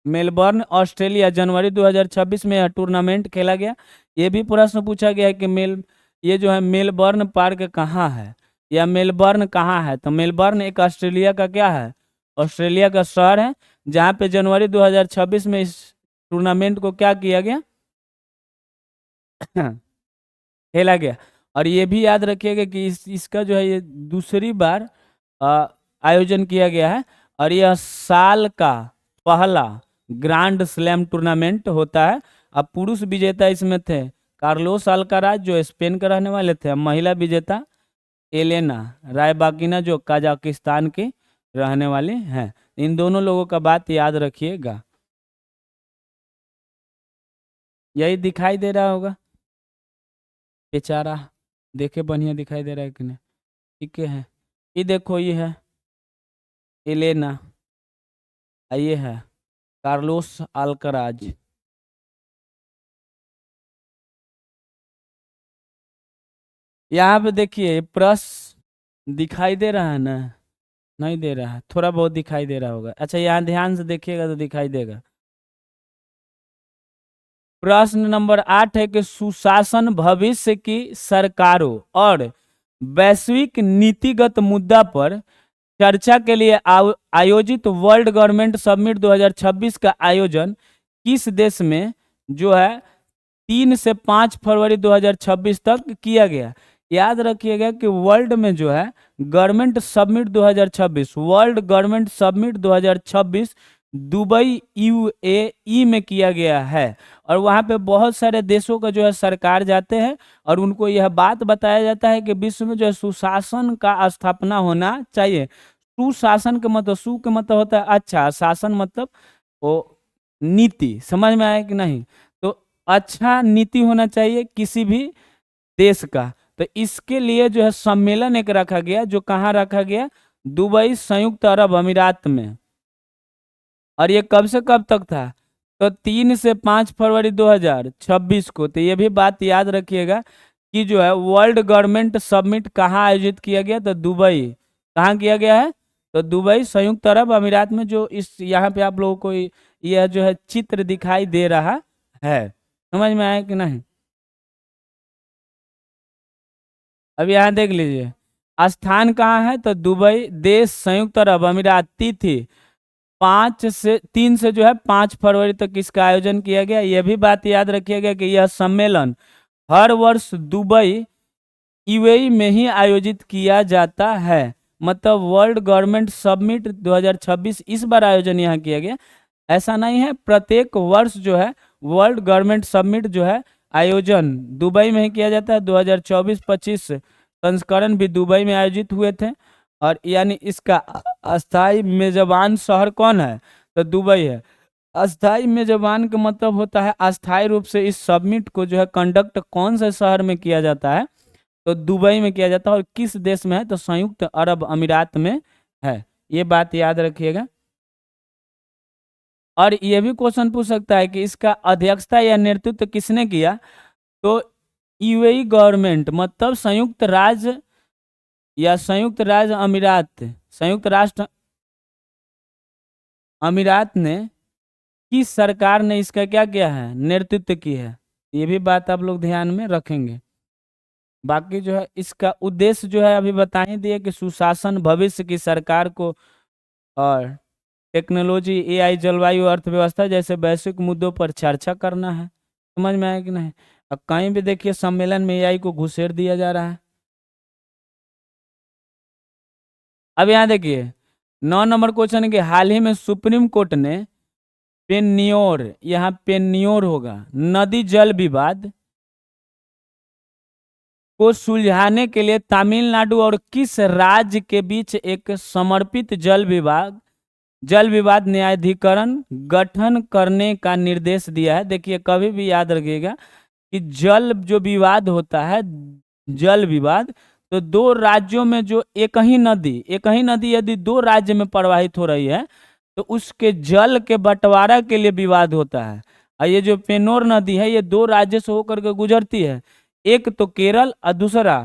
मेलबर्न ऑस्ट्रेलिया, जनवरी 2026 में यह टूर्नामेंट खेला गया। ये भी प्रश्न पूछा गया है कि ये जो है मेलबर्न पार्क कहाँ है या मेलबर्न कहाँ है? तो मेलबर्न एक ऑस्ट्रेलिया का क्या है? ऑस्ट्रेलिया का शहर है, जहाँ पे जनवरी 2026 में इस टूर्नामेंट को क्या किया गया? खेला गया। और ये भी याद रखिएगा कि इसका जो है ये दूसरी बार आयोजन किया गया है। और यह साल का पहला ग्रैंड स्लैम टूर्नामेंट होता है। अब पुरुष विजेता इसमें थे कार्लोस अल्काराज जो स्पेन के रहने वाले थे। महिला विजेता एलेना रायबाकिना जो कजाकिस्तान के रहने वाले हैं। इन दोनों लोगों का बात याद रखिएगा। यही दिखाई दे रहा होगा बेचारा, देखे बढ़िया दिखाई दे रहा है कि नहीं? ठीक है, ये देखो ये है एलेना, ये है कार्लोस अल्काराज। यहाँ पे देखिए प्रश्न दिखाई दे रहा है ना? नहीं दे रहा है, थोड़ा बहुत दिखाई दे रहा होगा। अच्छा यहाँ ध्यान से देखिएगा तो दिखाई देगा। प्रश्न नंबर 8 है कि सुशासन भविष्य की सरकारों और वैश्विक नीतिगत मुद्दा पर चर्चा के लिए आयोजित वर्ल्ड गवर्नमेंट समिट 2026 का आयोजन किस देश में जो है 3 से 5 फरवरी 2026 तक किया गया। याद रखिएगा कि वर्ल्ड में जो है government summit 2026, world government summit 2026 Dubai UAE में किया गया है। और वहाँ पे बहुत सारे देशों का जो है सरकार जाते हैं और उनको यह बात बताया जाता है कि विश्व में जो है सुशासन का स्थापना होना चाहिए। सुशासन का मतलब, सु का मतलब होता है अच्छा, शासन मतलब वो नीति, समझ में आया कि नहीं। तो अच्छा नीति होना चाहिए किसी भी देश का। तो इसके लिए जो है सम्मेलन एक रखा गया, जो कहाँ रखा गया, दुबई संयुक्त अरब अमीरात में। और ये कब से कब तक था, तो 3 से 5 फरवरी 2026 को। तो ये भी बात याद रखिएगा कि जो है वर्ल्ड गवर्नमेंट समिट कहाँ आयोजित किया गया, तो दुबई। कहाँ किया गया है, तो दुबई संयुक्त अरब अमीरात में। जो इस यहाँ पे आप लोगों को यह जो है चित्र दिखाई दे रहा है, समझ में आया कि नहीं। अब यहाँ देख लीजिए स्थान कहाँ है, तो दुबई, देश संयुक्त अरब अमीरात, तिथि 3 से जो है 5 फरवरी तक इसका आयोजन किया गया। यह भी बात याद रखिएगा कि यह सम्मेलन हर वर्ष दुबई यूएई में ही आयोजित किया जाता है। मतलब वर्ल्ड गवर्नमेंट समिट 2026 इस बार आयोजन यहाँ किया गया। ऐसा नहीं है, प्रत्येक वर्ष जो है वर्ल्ड गवर्नमेंट समिट जो है आयोजन दुबई में ही किया जाता है। 2024-25 संस्करण भी दुबई में आयोजित हुए थे। और यानी इसका अस्थाई मेजबान शहर कौन है, तो दुबई है। अस्थाई मेजबान का मतलब होता है अस्थाई रूप से इस समिट को जो है कंडक्ट कौन से शहर में किया जाता है, तो दुबई में किया जाता है। और किस देश में है, तो संयुक्त अरब अमीरात में है। ये बात याद रखिएगा। और ये भी क्वेश्चन पूछ सकता है कि इसका अध्यक्षता या नेतृत्व किसने किया, तो यूएई गवर्नमेंट, मतलब संयुक्त राज्य या संयुक्त राज्य अमीरात, संयुक्त राष्ट्र अमीरात ने, की सरकार ने इसका क्या किया है, नेतृत्व की है। ये भी बात आप लोग ध्यान में रखेंगे। बाकी जो है इसका उद्देश्य जो है अभी बता ही दिए कि सुशासन, भविष्य की सरकार को, और टेक्नोलॉजी, एआई, जलवायु, अर्थव्यवस्था जैसे वैश्विक मुद्दों पर चर्चा करना है। समझ में आया कि नहीं। अब कहीं भी देखिए सम्मेलन में एआई को घुसेड़ दिया जा रहा है। अब यहाँ देखिए 9 नंबर क्वेश्चन है कि हाल ही में सुप्रीम कोर्ट ने पेन्योर, यहाँ पेन्योर होगा, नदी जल विवाद को सुलझाने के लिए तमिलनाडु और किस राज्य के बीच एक समर्पित जल विवाद न्यायाधिकरण गठन करने का निर्देश दिया है। देखिए कभी भी याद रखिएगा कि जल जो विवाद होता है, जल विवाद, तो दो राज्यों में जो एक ही नदी यदि दो राज्य में प्रवाहित हो रही है तो उसके जल के बंटवारा के लिए विवाद होता है। और ये जो पेन्नोर नदी है ये दो राज्यों से होकर के गुजरती है, एक तो केरल और दूसरा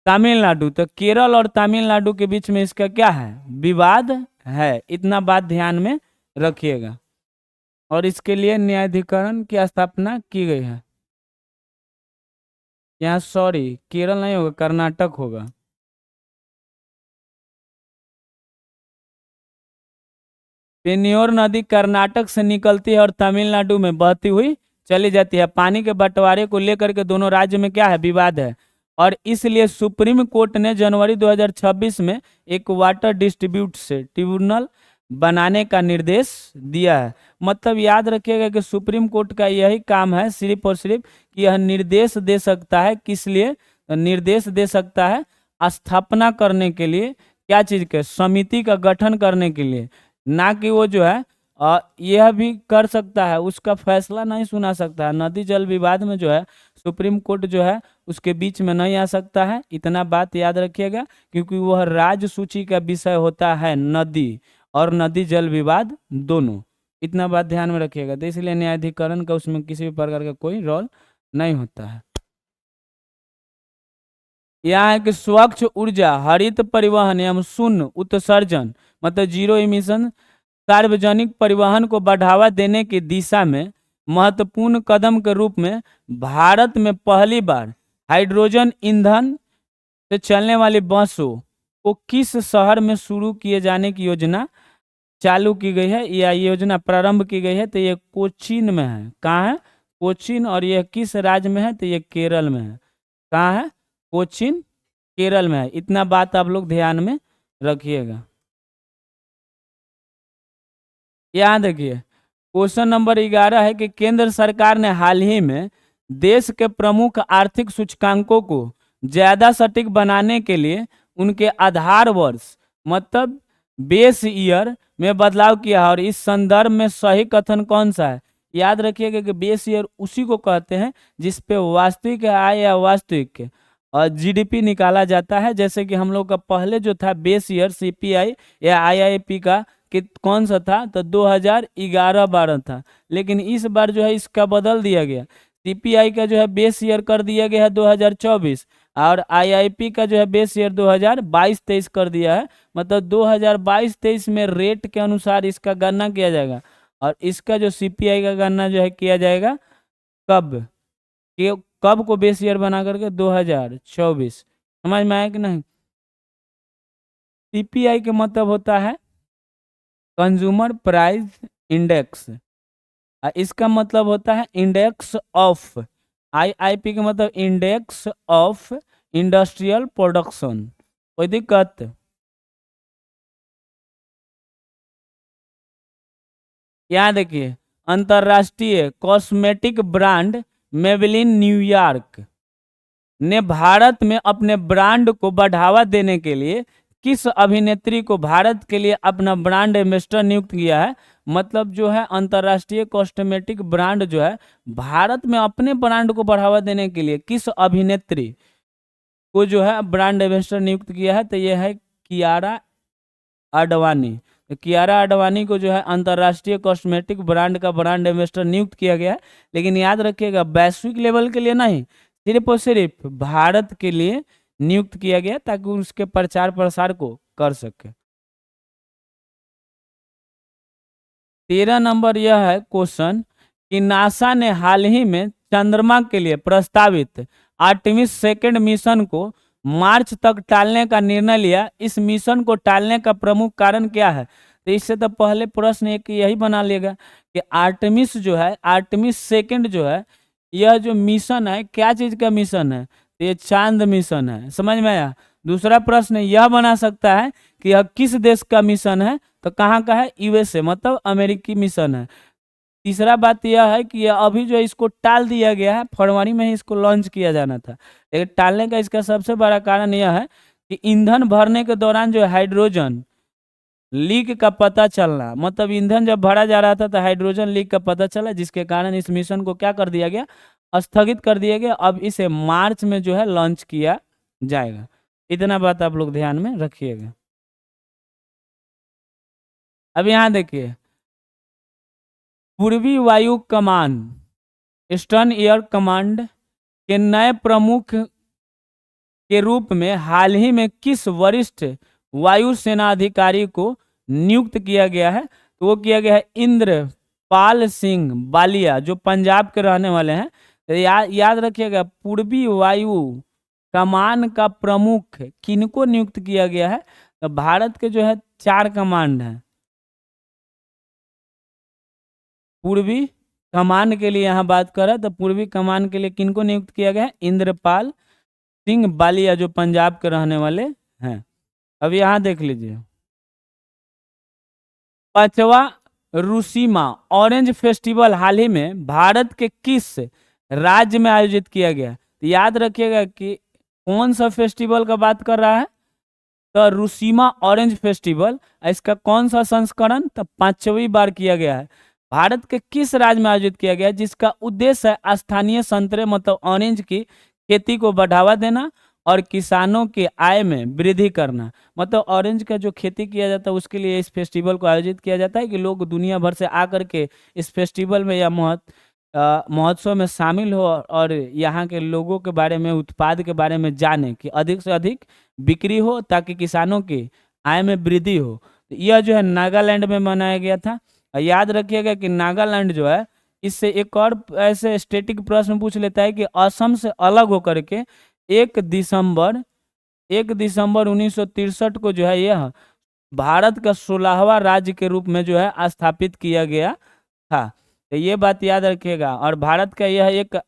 तमिलनाडु। तो केरल और तमिलनाडु के बीच में इसका क्या है, विवाद है। इतना बात ध्यान में रखिएगा। और इसके लिए न्यायाधिकरण की स्थापना की गई है। यहाँ सॉरी केरल नहीं होगा, कर्नाटक होगा। पेन्योर नदी कर्नाटक से निकलती है और तमिलनाडु में बहती हुई चली जाती है। पानी के बंटवारे को लेकर के दोनों राज्य में क्या है, विवाद है। और इसलिए सुप्रीम कोर्ट ने जनवरी 2026 में एक वाटर डिस्ट्रीब्यूट से ट्रिब्यूनल बनाने का निर्देश दिया है। मतलब याद रखिएगा कि सुप्रीम कोर्ट का यही काम है सिर्फ और सिर्फ कि यह निर्देश दे सकता है, किस लिए, निर्देश दे सकता है स्थापना करने के लिए, क्या चीज के, समिति का गठन करने के लिए। ना कि वो जो है यह भी कर सकता है, उसका फैसला नहीं सुना सकता है। नदी जल विवाद में जो है सुप्रीम कोर्ट जो है उसके बीच में नहीं आ सकता है। इतना बात याद रखिएगा क्योंकि वह राज्य सूची का विषय होता है, नदी और नदी जल विवाद दोनों। इतना बात ध्यान में रखिएगा। तो इसलिए न्यायाधिकरण का उसमें किसी भी प्रकार का कोई रोल नहीं होता है। यहाँ है कि स्वच्छ ऊर्जा, हरित परिवहन एवं शून्य उत्सर्जन, मतलब जीरो इमिशन, सार्वजनिक परिवहन को बढ़ावा देने की दिशा में महत्वपूर्ण कदम के रूप में भारत में पहली बार हाइड्रोजन ईंधन से चलने वाली बसों को किस शहर में शुरू किए जाने की योजना चालू की गई है या योजना प्रारंभ की गई है? तो ये कोचीन में है। कहाँ है? कोचीन। और ये किस राज्य में है? तो ये केरल में है। कहाँ है? कोचीन, केरल में है। इतना बात आप लोग ध्यान में रखिएगा। यहाँ देखिए, क्वेश्चन नंबर 11 है कि केंद्र सरकार ने हाल ही में देश के प्रमुख आर्थिक सूचकांकों को ज्यादा सटीक बनाने के लिए उनके आधार वर्ष मतलब बेस ईयर में बदलाव किया है। और इस संदर्भ में सही कथन कौन सा है? याद रखिएगा कि बेस ईयर उसी को कहते हैं जिसपे वास्तविक आय या वास्तविक और जीडीपी निकाला जाता है। जैसे कि हम लोग का पहले जो था बेस ईयर सीपीआई या आईआईपी का कि कौन सा था? तो 2011-12 था। लेकिन इस बार जो है इसका बदल दिया गया। सीपीआई का जो है बेस ईयर कर दिया गया है 2024 और आईआईपी का जो है बेस ईयर 2022-23 कर दिया है। मतलब 2022-23 में रेट के अनुसार इसका गणना किया जाएगा। और इसका जो सीपीआई का गणना जो है किया जाएगा कब कि कब को बेस ईयर बना करके 2024। समझ में आया कि नहीं? सीपीआई का मतलब होता है कंज्यूमर प्राइस इंडेक्स। इसका मतलब होता है इंडेक्स ऑफ। आईआईपी का मतलब इंडेक्स ऑफ इंडस्ट्रियल प्रोडक्शन। कोई दिक्कत? यहाँ देखिए, अंतरराष्ट्रीय कॉस्मेटिक ब्रांड मेबेलिन न्यूयॉर्क ने भारत में अपने ब्रांड को बढ़ावा देने के लिए किस अभिनेत्री को भारत के लिए अपना ब्रांड एम्बेसडर नियुक्त किया है? मतलब जो है अंतरराष्ट्रीय कॉस्मेटिक ब्रांड जो है भारत में अपने ब्रांड को बढ़ावा देने के लिए किस अभिनेत्री को जो है ब्रांड एम्बेसडर नियुक्त किया है? तो यह है कियारा आडवाणी। तो कियारा आडवाणी को जो है अंतरराष्ट्रीय कॉस्मेटिक ब्रांड का ब्रांड एम्बेसडर नियुक्त किया गया है। लेकिन याद रखिएगा वैश्विक लेवल के लिए नहीं, सिर्फ और सिर्फ भारत के लिए नियुक्त किया गया ताकि उसके प्रचार प्रसार को कर सके। 13 नंबर यह है क्वेश्चन कि नासा ने हाल ही में चंद्रमा के लिए प्रस्तावित आर्टेमिस सेकंड मिशन को मार्च तक टालने का निर्णय लिया। इस मिशन को टालने का प्रमुख कारण क्या है? तो इससे तो पहले प्रश्न एक यही बना लेगा कि आर्टेमिस जो है, आर्टेमिस सेकंड जो है, यह जो मिशन है क्या चीज का मिशन है? तो ये चांद मिशन है। समझ में आया? दूसरा प्रश्न यह बना सकता है कि यह किस देश का मिशन है? तो कहाँ का है? यूएसए, मतलब अमेरिकी मिशन है। तीसरा बात यह है कि यह अभी जो है इसको टाल दिया गया है, फरवरी में ही इसको लॉन्च किया जाना था। लेकिन टालने का इसका सबसे बड़ा कारण यह है कि ईंधन भरने के दौरान जो हाइड्रोजन लीक का पता चलना, मतलब ईंधन जब भरा जा रहा था तो हाइड्रोजन लीक का पता चला, जिसके कारण इस मिशन को क्या कर दिया गया? स्थगित कर दिया गया। अब इसे मार्च में जो है लॉन्च किया जाएगा। इतना बात आप लोग ध्यान में रखिएगा। अब यहाँ देखिए, पूर्वी वायु कमान ईस्टर्न एयर कमांड के नए प्रमुख के रूप में हाल ही में किस वरिष्ठ वायुसेना अधिकारी को नियुक्त किया गया है? तो वो किया गया है इंद्रपाल सिंह बालिया, जो पंजाब के रहने वाले हैं। तो याद रखिएगा, पूर्वी वायु कमान का प्रमुख किनको नियुक्त किया गया है? तो भारत के जो है 4 कमांड हैं। पूर्वी कमान के लिए यहाँ बात कर रहे हैं, तो पूर्वी कमान के लिए किनको नियुक्त किया गया है? इंद्रपाल सिंह बालिया, जो पंजाब के रहने वाले हैं। अब यहाँ देख लीजिए, 5वां रूसीमा ऑरेंज फेस्टिवल हाल ही में भारत के किस राज्य में आयोजित किया गया? तो याद रखिएगा कि कौन सा फेस्टिवल का बात कर रहा है? तो रूसीमा ऑरेंज फेस्टिवल। इसका कौन सा संस्करण? तो 5वीं बार किया गया है। भारत के किस राज्य में आयोजित किया गया है? जिसका उद्देश्य है स्थानीय संतरे मतलब ऑरेंज की खेती को बढ़ावा देना और किसानों की आय में वृद्धि करना। मतलब ऑरेंज का जो खेती किया जाता है उसके लिए इस फेस्टिवल को आयोजित किया जाता है कि लोग दुनिया भर से आकर के इस फेस्टिवल में या महोत्सव में शामिल हो और यहाँ के लोगों के बारे में, उत्पाद के बारे में जाने कि अधिक से अधिक बिक्री हो ताकि किसानों की आय में वृद्धि हो। तो यह जो है नागालैंड में मनाया गया था। याद रखिएगा कि नागालैंड जो है, इससे एक और ऐसे स्टैटिक प्रश्न पूछ लेता है कि असम से अलग होकर के 1 दिसंबर 1 दिसंबर 1963 को जो है यह भारत का 16वां राज्य के रूप में जो है स्थापित किया गया था। तो ये बात याद रखिएगा। और भारत का यह एक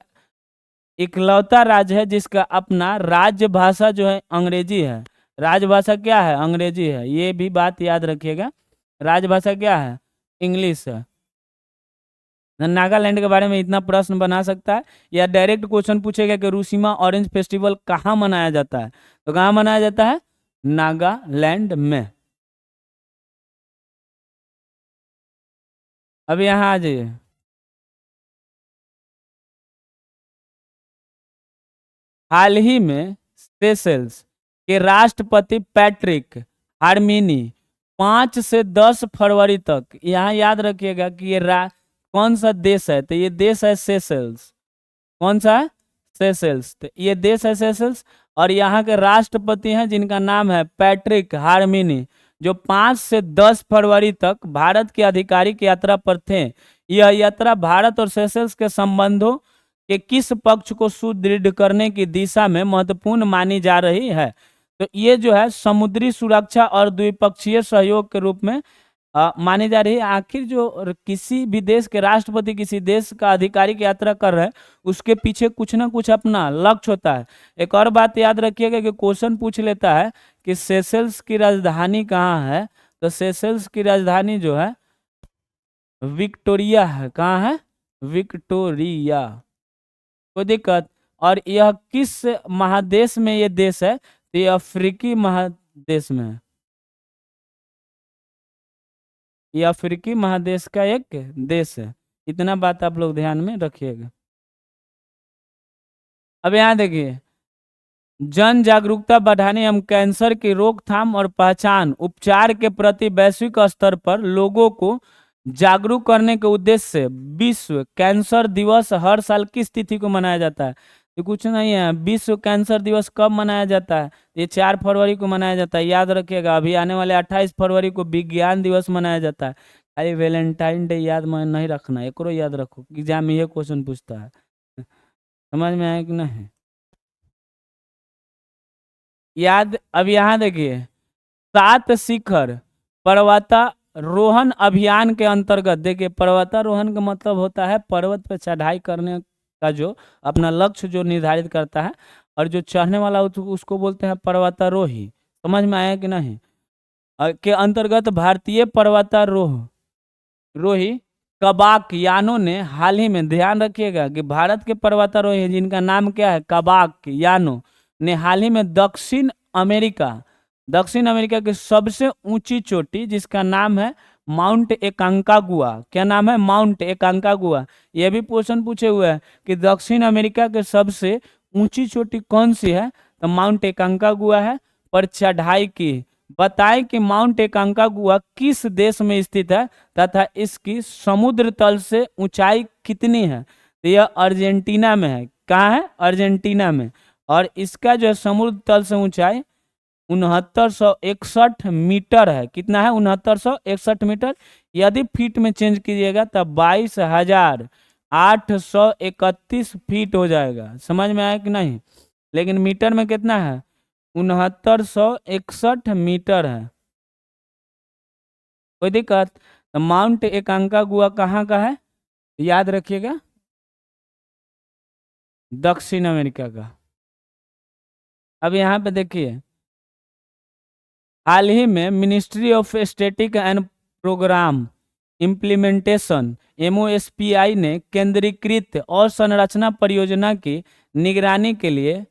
इकलौता राज्य है जिसका अपना राज्य भाषा जो है अंग्रेजी है। राजभाषा क्या है? अंग्रेजी है। ये भी बात याद रखिएगा। राजभाषा क्या है? इंग्लिश है। नागालैंड के बारे में इतना प्रश्न बना सकता है, या डायरेक्ट क्वेश्चन पूछेगा कि रूसीमा ऑरेंज फेस्टिवल कहाँ मनाया जाता है, तो कहाँ मनाया जाता है? नागालैंड में। अब यहाँ आ जाइए। हाल ही में सेशेल्स के राष्ट्रपति पैट्रिक हार्मिनी 5 से 10 फरवरी तक, यहाँ याद रखिएगा कि ये कौन सा देश है, तो ये देश है सेशेल्स। कौन सा है? सेशेल्स। तो ये देश है सेशेल्स, और यहाँ के राष्ट्रपति हैं जिनका नाम है पैट्रिक हार्मिनी, जो 5 से 10 फरवरी तक भारत की आधिकारिक यात्रा पर थे। यह यात्रा भारत और सेशेल्स के संबंधों के किस पक्ष को सुदृढ़ करने की दिशा में महत्वपूर्ण मानी जा रही है? तो ये जो है समुद्री सुरक्षा और द्विपक्षीय सहयोग के रूप में मानी जा रही है। आखिर जो किसी भी देश के राष्ट्रपति किसी देश का आधिकारिक यात्रा कर रहे हैं, उसके पीछे कुछ ना कुछ अपना लक्ष्य होता है। एक और बात याद रखिएगा कि क्वेश्चन पूछ लेता है कि सेशेल्स की राजधानी कहाँ है, तो सेशेल्स की राजधानी जो है विक्टोरिया है। कहाँ है? विक्टोरिया। कोई दिक्कत? और यह किस महादेश में ये देश है, तो ये अफ्रीकी महादेश में है। ये अफ्रीकी महादेश का एक देश है। इतना बात आप लोग ध्यान में रखिएगा। अब यहाँ देखिए, जन जागरूकता बढ़ाने एवं कैंसर की रोकथाम और पहचान उपचार के प्रति वैश्विक स्तर पर लोगों को जागरूक करने के उद्देश्य से विश्व कैंसर दिवस हर साल किस तिथि को मनाया जाता है? ये कुछ नहीं है। विश्व कैंसर दिवस कब मनाया जाता है? ये 4 फरवरी को मनाया जाता है। याद रखिएगा। अभी आने वाले 28 फरवरी को विज्ञान दिवस मनाया जाता है। अरे वैलेंटाइन डे याद में नहीं रखना, एकरो याद रखो, एग्जाम में ये क्वेश्चन पूछता है। समझ में आया कि नहीं? याद। अब यहाँ देखिए, 7 शिखर पर्वतारोहण अभियान के अंतर्गत, देखिए पर्वतारोहण का मतलब होता है पर्वत पर चढ़ाई करने का जो अपना लक्ष्य जो निर्धारित करता है, और जो चढ़ने वाला उसको बोलते हैं पर्वतारोही। समझ में आया कि नहीं? के अंतर्गत भारतीय पर्वतारोह रोही कबाक यानो ने हाल ही में, ध्यान रखिएगा कि भारत के पर्वतारोही जिनका नाम क्या है, कबाक यानो, ने हाल ही में दक्षिण अमेरिका की सबसे ऊंची चोटी जिसका नाम है माउंट एकांकागुआ। क्या नाम है? माउंट एकांकागुआ। यह भी क्वेश्चन पूछे हुए हैं कि दक्षिण अमेरिका के सबसे ऊंची चोटी कौन सी है, तो माउंट एकांकागुआ है। पर चढ़ाई की, बताएं कि माउंट एकांकागुआ किस देश में स्थित है तथा इसकी समुद्र तल से ऊंचाई कितनी है? तो यह अर्जेंटीना में है। कहाँ है? अर्जेंटीना में। और इसका जो है समुद्र तल से ऊंचाई 6961 मीटर है। कितना है? 6961 मीटर। यदि फीट में चेंज कीजिएगा तब 22,831 फीट हो जाएगा। समझ में आया कि नहीं? लेकिन मीटर में कितना है? 6961 मीटर है। कोई दिक्कत? तो माउंट एकांकागुआ कहाँ का है? याद रखिएगा, दक्षिण अमेरिका का। अब यहाँ पे देखिए, हाल ही में ministry of static and program implementation MOSPI ने केंद्रीकृत और संरचना परियोजना की निगरानी के लिए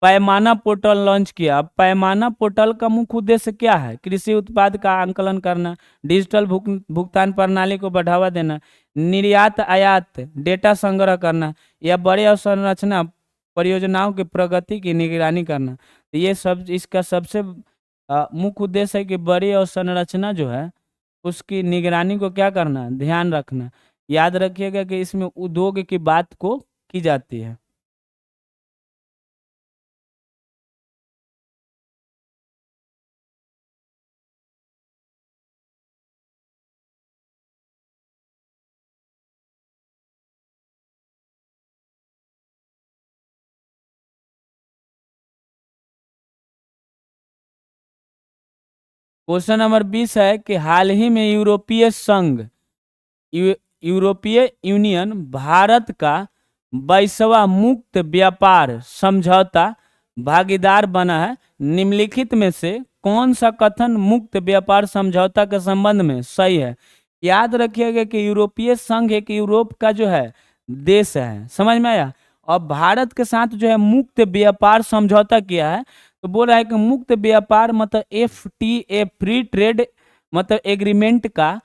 पैमाना पोर्टल लॉन्च किया। अब पैमाना पोर्टल का मुख्य उद्देश्य क्या है? कृषि उत्पाद का आंकलन करना, डिजिटल भुगतान प्रणाली को बढ़ावा देना, निर्यात आयात डेटा संग्रह करना, या बड़े अवसंरचना परियोजनाओं की प्रगति की निगरानी करना। तो ये सब इसका सबसे मुख्य उद्देश्य है कि बड़ी अवसंरचना जो है उसकी निगरानी को क्या करना, ध्यान रखना। याद रखिएगा कि इसमें उद्योग की बात को की जाती है। क्वेश्चन नंबर 20 है कि हाल ही में यूरोपीय संघ यूरोपीय यूनियन भारत का 22वां मुक्त व्यापार समझौता भागीदार बना है। निम्नलिखित में से कौन सा कथन मुक्त व्यापार समझौता के संबंध में सही है? याद रखिएगा कि यूरोपीय संघ एक यूरोप का जो है देश है, समझ में आया। और भारत के साथ जो है मुक्त व्यापार समझौता किया है। तो बोल रहा है कि मुक्त व्यापार मतलब FTA फ्री ट्रेड मतलब एग्रीमेंट का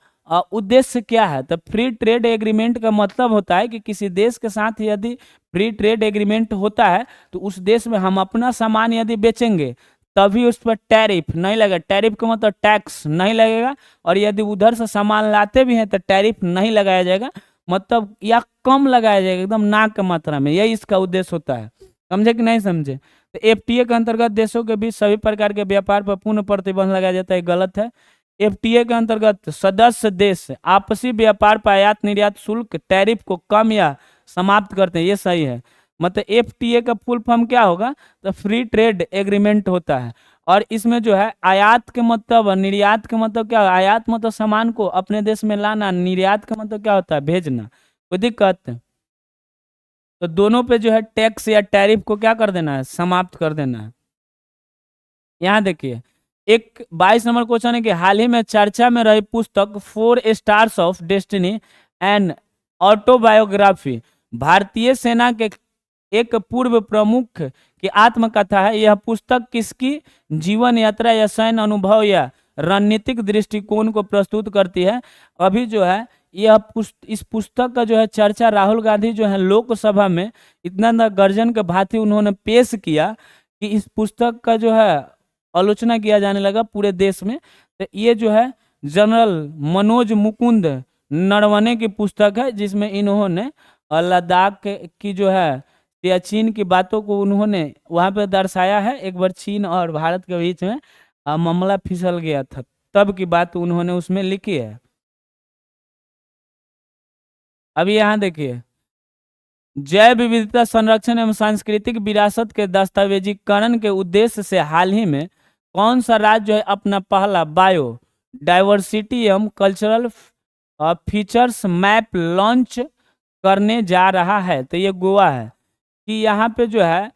उद्देश्य क्या है? तो फ्री ट्रेड एग्रीमेंट का मतलब होता है कि किसी देश के साथ यदि फ्री ट्रेड एग्रीमेंट होता है तो उस देश में हम अपना सामान यदि बेचेंगे तभी उस पर टैरिफ नहीं लगेगा। टैरिफ का मतलब टैक्स नहीं लगेगा। और यदि उधर से सामान लाते भी हैं तो टैरिफ नहीं लगाया जाएगा, मतलब या कम लगाया जाएगा, एकदम ना की मात्रा में। यही इसका उद्देश्य होता है। समझे कि नहीं समझे? तो FTA के अंतर्गत देशों के बीच सभी प्रकार के व्यापार पर पूर्ण प्रतिबंध लगाया जाता है, गलत है। FTA के अंतर्गत सदस्य देश आपसी व्यापार पर आयात निर्यात शुल्क टैरिफ को कम या समाप्त करते हैं, ये सही है। मतलब FTA का फुल फॉर्म क्या होगा? तो फ्री ट्रेड एग्रीमेंट होता है। और इसमें जो है आयात के मतलब निर्यात के मतलब क्या? आयात मतलब सामान को अपने देश में लाना, निर्यात का मतलब क्या होता है? भेजना। कोई दिक्कत? तो दोनों पे जो है टैक्स या टैरिफ को क्या कर देना है? समाप्त कर देना है। यहाँ देखिए एक 22 नंबर क्वेश्चन है कि हाल ही में चर्चा में रही पुस्तक 4 stars of destiny and autobiography भारतीय सेना के एक पूर्व प्रमुख की आत्मकथा है। यह पुस्तक किसकी जीवन यात्रा या सैन्य अनुभव या रणनीतिक दृष्टिकोण को प्रस्तुत करती है? अभी जो है इस पुस्तक का जो है चर्चा राहुल गांधी जो है लोकसभा में इतना गर्जन के भांति उन्होंने पेश किया कि इस पुस्तक का जो है आलोचना किया जाने लगा पूरे देश में। तो ये जो है जनरल मनोज मुकुंद नरवणे की पुस्तक है, जिसमें इन्होंने लद्दाख की जो है या चीन की बातों को उन्होंने वहां पे दर्शाया है। एक बार चीन और भारत के बीच में मामला फिसल गया था, तब की बात उन्होंने उसमें लिखी है। अभी यहाँ देखिए जैव विविधता संरक्षण एवं सांस्कृतिक विरासत के दस्तावेजीकरण के उद्देश्य से हाल ही में कौन सा राज्य जो है अपना पहला बायो डाइवर्सिटी एवं कल्चरल फीचर्स मैप लॉन्च करने जा रहा है? तो ये गोवा है। कि यहाँ पे जो है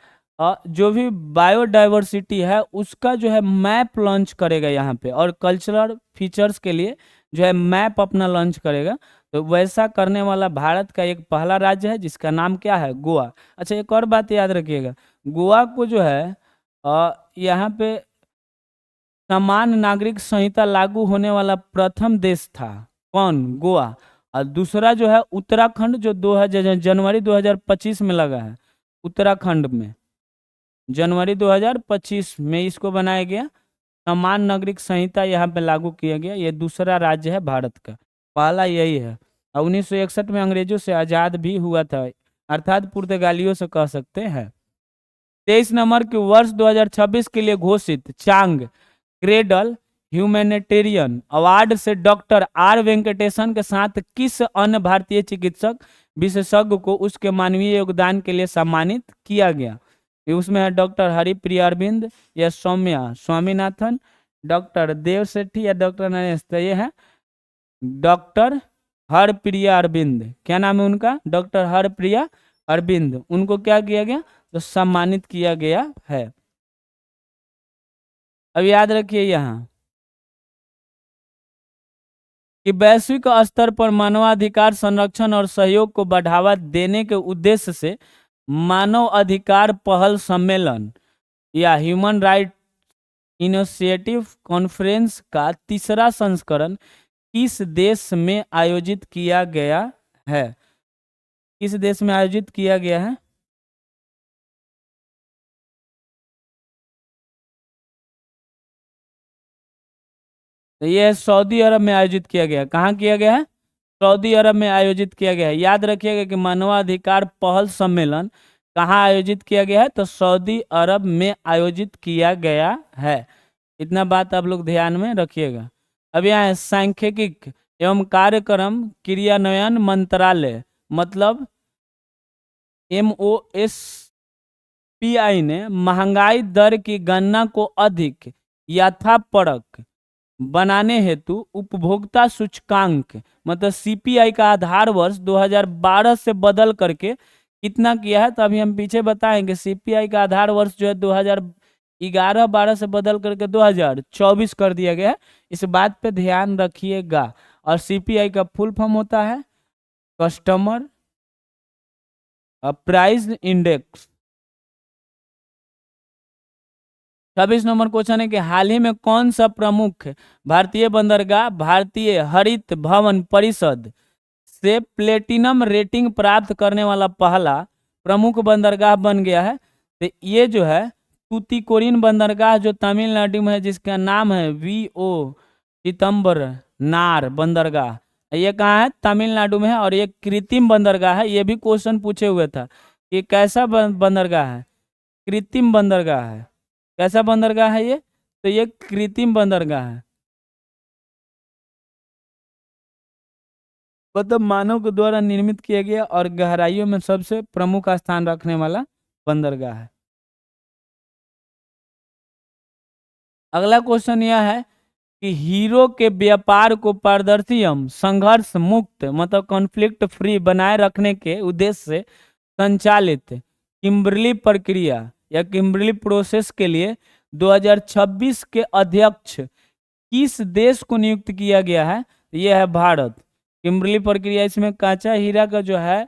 जो भी बायोडाइवर्सिटी है उसका जो है मैप लॉन्च करेगा यहाँ पे, और कल्चरल फीचर्स के लिए जो है मैप अपना लॉन्च करेगा। तो वैसा करने वाला भारत का एक पहला राज्य है जिसका नाम क्या है? गोवा। अच्छा एक और बात याद रखिएगा, गोवा को जो है यहाँ पे समान नागरिक संहिता लागू होने वाला प्रथम देश था। कौन? गोवा। और दूसरा जो है उत्तराखंड, जो 2000 जनवरी 2025 में लगा है। उत्तराखंड में जनवरी 2025 में इसको बनाया गया, समान नागरिक संहिता यहाँ पे लागू किया गया। ये दूसरा राज्य है भारत का, पहला यही है। और 1961 में अंग्रेजों से आजाद भी हुआ था, अर्थात पुर्तगालियों से कह सकते हैं। 23 नंबर के वर्ष 2026 के लिए घोषित चांग क्रेडल ह्यूमैनिटेरियन अवार्ड से डॉक्टर R वेंकटेशन के साथ किस अन्य भारतीय चिकित्सक विशेषज्ञ को उसके मानवीय योगदान के लिए सम्मानित किया गया? उसमें है डॉक्टर हरिप्रिया अरविंद या सौम्या स्वामीनाथन, डॉक्टर देव सेठी या डॉक्टर नरेश। तो ये है डॉक्टर हरप्रिया अरविंद। क्या नाम है उनका? डॉक्टर हरप्रिया अरविंद। उनको क्या किया गया? तो सम्मानित किया गया है। अब याद रखिए यहाँ कि वैश्विक स्तर पर मानवाधिकार संरक्षण और सहयोग को बढ़ावा देने के उद्देश्य से मानव अधिकार पहल सम्मेलन या ह्यूमन राइट इनिशिएटिव कॉन्फ्रेंस का तीसरा संस्करण किस देश में आयोजित किया गया है? किस देश में आयोजित किया गया है? तो यह सऊदी अरब में आयोजित किया गया। कहाँ किया गया है? सऊदी अरब में आयोजित किया गया है। याद रखिएगा कि मानवाधिकार पहल सम्मेलन कहाँ आयोजित किया गया है? तो सऊदी अरब में आयोजित किया गया है। इतना बात आप लोग ध्यान में रखिएगा। अब यहाँ है सांख्यिकी एवं कार्यक्रम क्रियान्वयन मंत्रालय, मतलब MOSPI ने महंगाई दर की गणना को अधिक यथापरक बनाने हेतु उपभोक्ता सूचकांक मतलब सीपीआई का आधार वर्ष 2012 से बदल करके कितना किया है, तो अभी हम पीछे बताएंगे। सीपीआई का आधार वर्ष जो है 2011-12 से बदल करके 2024 कर दिया गया है, इस बात पे ध्यान रखिएगा। और सीपीआई का फुल फॉर्म होता है customer price index. 26 number question है कि हाल ही में कौन सा प्रमुख भारतीय बंदरगाह भारतीय हरित भवन परिषद से प्लेटिनम रेटिंग प्राप्त करने वाला पहला प्रमुख बंदरगाह बन गया है? तो ये जो है तूतीकोरिन बंदरगाह जो तमिलनाडु में है, जिसका नाम है वीओ चिदम्बर नार बंदरगाह। ये कहाँ है? तमिलनाडु में है। और ये कृत्रिम बंदरगाह है, ये भी क्वेश्चन पूछे हुए था कि कैसा बंदरगाह है? कृत्रिम बंदरगाह है। कैसा बंदरगाह है ये? तो ये कृत्रिम बंदरगाह है, मतलब मानव के द्वारा निर्मित किया गया और गहराइयों में सबसे प्रमुख स्थान रखने वाला बंदरगाह है। अगला क्वेश्चन यह है कि हीरो के व्यापार को पारदर्शी एवं संघर्ष मुक्त मतलब कॉन्फ्लिक्ट फ्री बनाए रखने के उद्देश्य से संचालित किम्बर्ली प्रक्रिया या किम्बर्ली प्रोसेस के लिए 2026 के अध्यक्ष किस देश को नियुक्त किया गया है? यह है भारत। किम्बर्ली प्रक्रिया, इसमें कच्चा हीरा का जो है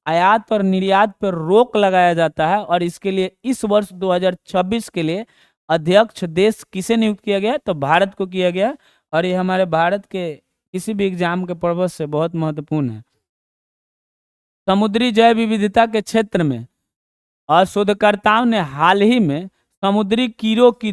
आयात और निर्यात पर रोक लगाया जाता है, और इसके लिए इस वर्ष 2026 के लिए अध्यक्ष देश किसे नियुक्त किया गया है? तो भारत को किया गया। और ये हमारे भारत के किसी भी एग्जाम के पर्पज से बहुत महत्वपूर्ण है। समुद्री जैव विविधता के क्षेत्र में और शोधकर्ताओं ने हाल ही में समुद्री कीड़ों की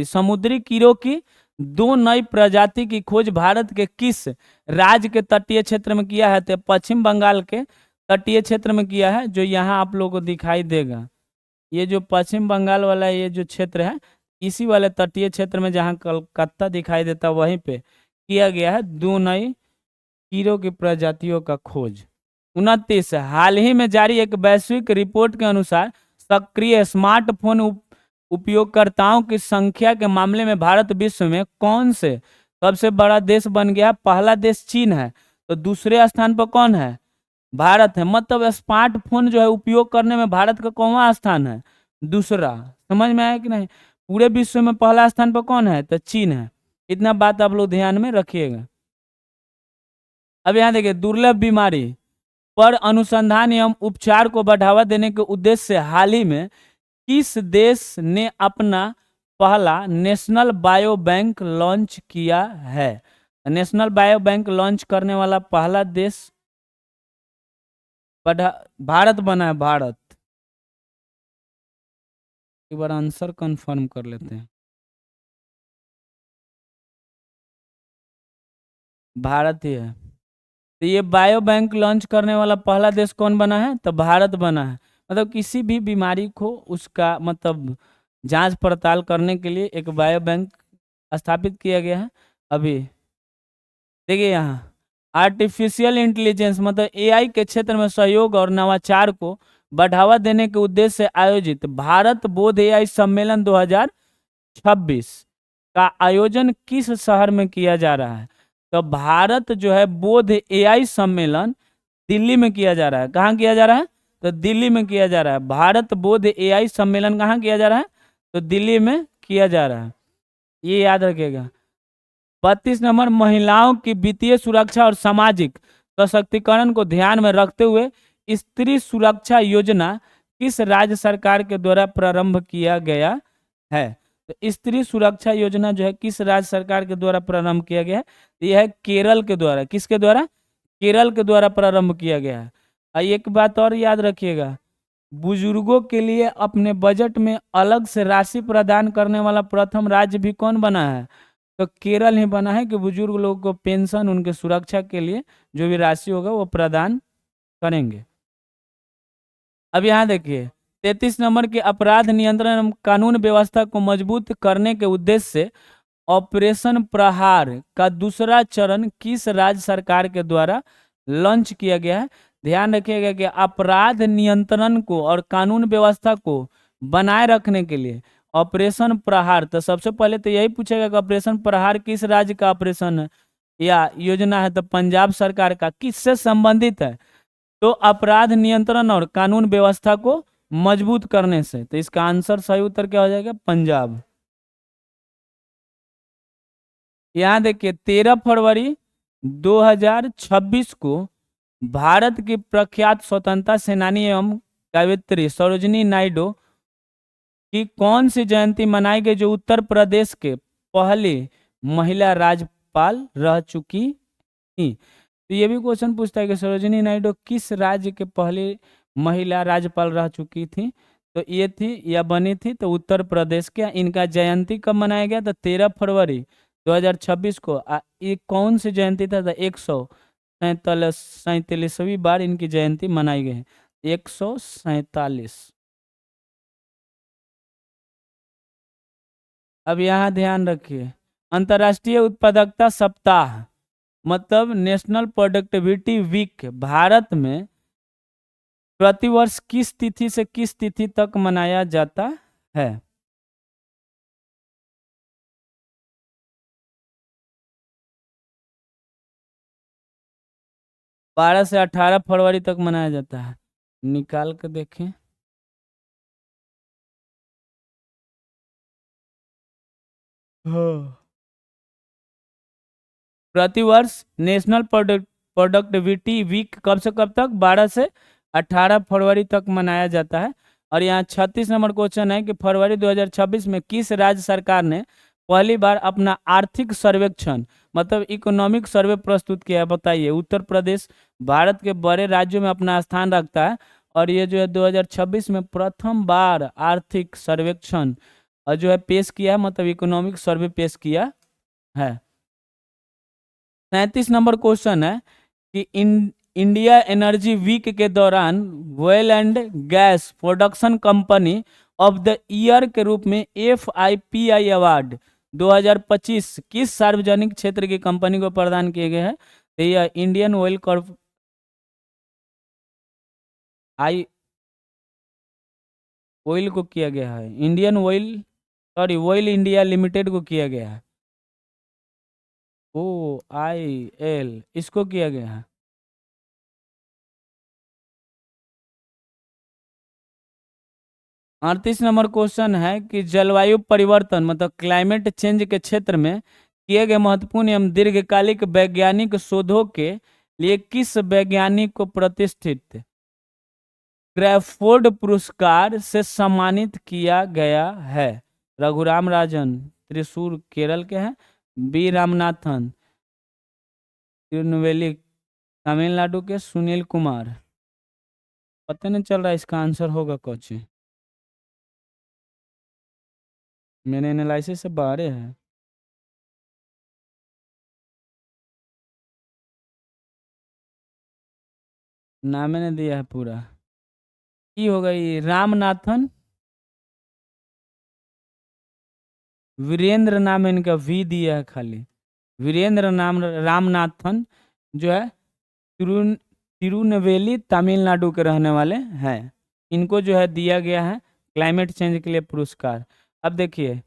समुद्री कीड़ों की दो नई प्रजाति की खोज भारत के किस राज्य के तटीय क्षेत्र में किया है? तो पश्चिम बंगाल के तटीय क्षेत्र में किया है, जो यहाँ आप लोगों को दिखाई देगा। ये जो पश्चिम बंगाल वाला ये जो क्षेत्र है, इसी वाले तटीय क्षेत्र में जहाँ कलकत्ता दिखाई देता वहीं पे किया गया है दो नई कीड़ों की प्रजातियों का खोज। 29 हाल ही में जारी एक वैश्विक रिपोर्ट के अनुसार सक्रिय स्मार्टफोन उपयोगकर्ताओं की संख्या के मामले में भारत विश्व में कौन से सबसे बड़ा देश बन गया? पहला देश चीन है, तो दूसरे स्थान पर कौन है? भारत है। मतलब स्मार्टफोन जो है उपयोग करने में भारत का कौन स्थान है? दूसरा। समझ में आया कि नहीं? पूरे विश्व में पहला स्थान पर कौन है? तो चीन है। इतना बात आप लोग ध्यान में रखिएगा। अब यहाँ देखिए, दुर्लभ बीमारी पर अनुसंधान एवं उपचार को बढ़ावा देने के उद्देश्य से हाल ही में किस देश ने अपना पहला नेशनल बायो बैंक लॉन्च किया है? नेशनल बायो बैंक लॉन्च करने वाला पहला देश भारत बना है। भारत। एक बार आंसर कंफर्म कर लेते हैं। भारत ही है। तो ये बायो बैंक लॉन्च करने वाला पहला देश कौन बना है? तो भारत बना है। मतलब किसी भी बीमारी को उसका मतलब जांच पड़ताल करने के लिए एक बायो बैंक स्थापित किया गया है। अभी देखिए यहाँ आर्टिफिशियल इंटेलिजेंस मतलब एआई के क्षेत्र में सहयोग और नवाचार को बढ़ावा देने के उद्देश्य से आयोजित भारत बोध एआई सम्मेलन 2026 का आयोजन किस शहर में किया जा रहा है? तो भारत जो है बोध एआई सम्मेलन दिल्ली में किया जा रहा है। कहाँ किया जा रहा है? तो दिल्ली में किया जा रहा है। भारत बोध एआई सम्मेलन कहाँ किया जा रहा है? तो दिल्ली में किया जा रहा है। ये याद रखिएगा। 32 नंबर महिलाओं की वित्तीय सुरक्षा और सामाजिक सशक्तिकरण को ध्यान में रखते हुए स्त्री सुरक्षा योजना किस राज्य सरकार के द्वारा प्रारंभ किया गया है? तो स्त्री सुरक्षा योजना जो है किस राज्य सरकार के द्वारा प्रारंभ किया गया है? यह है केरल के द्वारा। किसके द्वारा? केरल के द्वारा प्रारंभ किया गया है। एक बात और याद रखिएगा, बुजुर्गों के लिए अपने बजट में अलग से राशि प्रदान करने वाला प्रथम राज्य भी कौन बना है? तो केरल ही बना है कि बुजुर्ग लोगों को पेंशन उनके सुरक्षा के लिए जो भी राशि होगा वो प्रदान करेंगे। अब यहाँ देखिए 33 नंबर के अपराध नियंत्रण एवं कानून व्यवस्था को मजबूत करने के उद्देश्य से ऑपरेशन प्रहार का दूसरा चरण किस राज्य सरकार के द्वारा लॉन्च किया गया है? ध्यान रखिएगा कि अपराध नियंत्रण को और कानून व्यवस्था को बनाए रखने के लिए ऑपरेशन प्रहार, तो सबसे पहले तो यही पूछेगा कि ऑपरेशन प्रहार किस राज्य का ऑपरेशन है या योजना है, तो पंजाब सरकार का। किससे संबंधित है, तो अपराध नियंत्रण और कानून व्यवस्था को मजबूत करने से। तो इसका आंसर सही उत्तर क्या हो जाएगा, पंजाब। यहाँ देखिए 13 फरवरी 2026 को भारत की प्रख्यात स्वतंत्रता सेनानी एवं कवयित्री सरोजिनी नायडू की कौन सी जयंती मनाई गई, जो उत्तर प्रदेश के पहली महिला राज्यपाल रह चुकी थी। तो ये भी क्वेश्चन पूछता है कि सरोजिनी नायडू किस राज्य के पहली महिला राज्यपाल रह चुकी थी, तो ये थी या बनी थी तो उत्तर प्रदेश के। इनका जयंती कब मनाया गया, तो 13 फरवरी 2026 को। ये कौन सी जयंती था, तो 147वीं बार इनकी जयंती मनाई गई है, 147। अब यहाँ ध्यान रखिए, अंतर्राष्ट्रीय उत्पादकता सप्ताह मतलब नेशनल प्रोडक्टिविटी वीक भारत में प्रतिवर्ष किस तिथि से किस तिथि तक मनाया जाता है। 12 से 18 फरवरी तक मनाया जाता है, निकाल कर देखें। हाँ। प्रतिवर्ष नेशनल प्रोडक्टिविटी वीक कब से कब तक, 12 से 18 फरवरी तक मनाया जाता है। और यहाँ 36 नंबर क्वेश्चन है कि फरवरी 2026 में किस राज्य सरकार ने पहली बार अपना आर्थिक सर्वेक्षण मतलब इकोनॉमिक सर्वे प्रस्तुत किया है, बताइए। उत्तर प्रदेश भारत के बड़े राज्यों में अपना स्थान रखता है और ये जो है 2026 में प्रथम बार आर्थिक सर्वेक्षण जो है पेश किया है, मतलब इकोनॉमिक सर्वे पेश किया है। 37 नंबर क्वेश्चन है कि इंडिया एनर्जी वीक के दौरान oil and gas production company of the year के रूप में FIPI अवार्ड 2025 किस सार्वजनिक क्षेत्र की कंपनी को प्रदान किए गए हैं, तो यह इंडियन ऑयल कॉर्प आई ऑयल को किया गया है, Indian oil sorry oil India limited को किया गया है, OIL इसको किया गया है। 38 नंबर क्वेश्चन है कि जलवायु परिवर्तन मतलब क्लाइमेट चेंज के क्षेत्र में किए गए महत्वपूर्ण एवं दीर्घकालिक वैज्ञानिक शोधों के लिए किस वैज्ञानिक को प्रतिष्ठित क्रैफोर्ड पुरस्कार से सम्मानित किया गया है। रघुराम राजन त्रिशूर केरल के हैं, बी रामनाथन तिरुनेलवेली तमिलनाडु के, सुनील कुमार। पता नहीं चल रहा इसका आंसर होगा कुछ, मेरे एनालिसिस से बाहर है। नाम मैंने दिया है पूरा, की होगा ये रामनाथन वीरेंद्र, नाम है इनका, वी दिया है खाली। वीरेंद्र नाम रामनाथन जो है तिरुनेलवेली तमिलनाडु के रहने वाले हैं। इनको जो है दिया गया है क्लाइमेट चेंज के लिए पुरस्कार। अब देखिए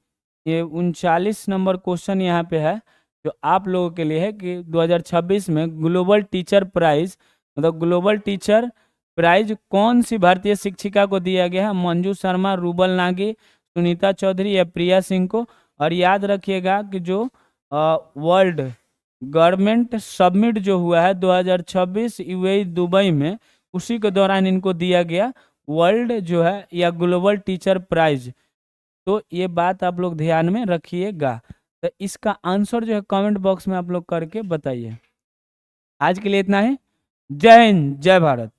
ये 39 नंबर क्वेश्चन यहाँ पे है जो आप लोगों के लिए है कि 2026 में ग्लोबल टीचर प्राइज मतलब ग्लोबल टीचर प्राइज कौन सी भारतीय शिक्षिका को दिया गया है, मंजू शर्मा, रूबल नागी, सुनीता चौधरी या प्रिया सिंह को। और याद रखिएगा कि जो वर्ल्ड गवर्नमेंट सबमिट जो हुआ है 2026 UAE दुबई में, उसी के दौरान इनको दिया गया वर्ल्ड जो है या ग्लोबल टीचर प्राइज। तो ये बात आप लोग ध्यान में रखिएगा। तो इसका आंसर जो है कमेंट बॉक्स में आप लोग करके बताइए। आज के लिए इतना ही। जय हिंद, जय भारत।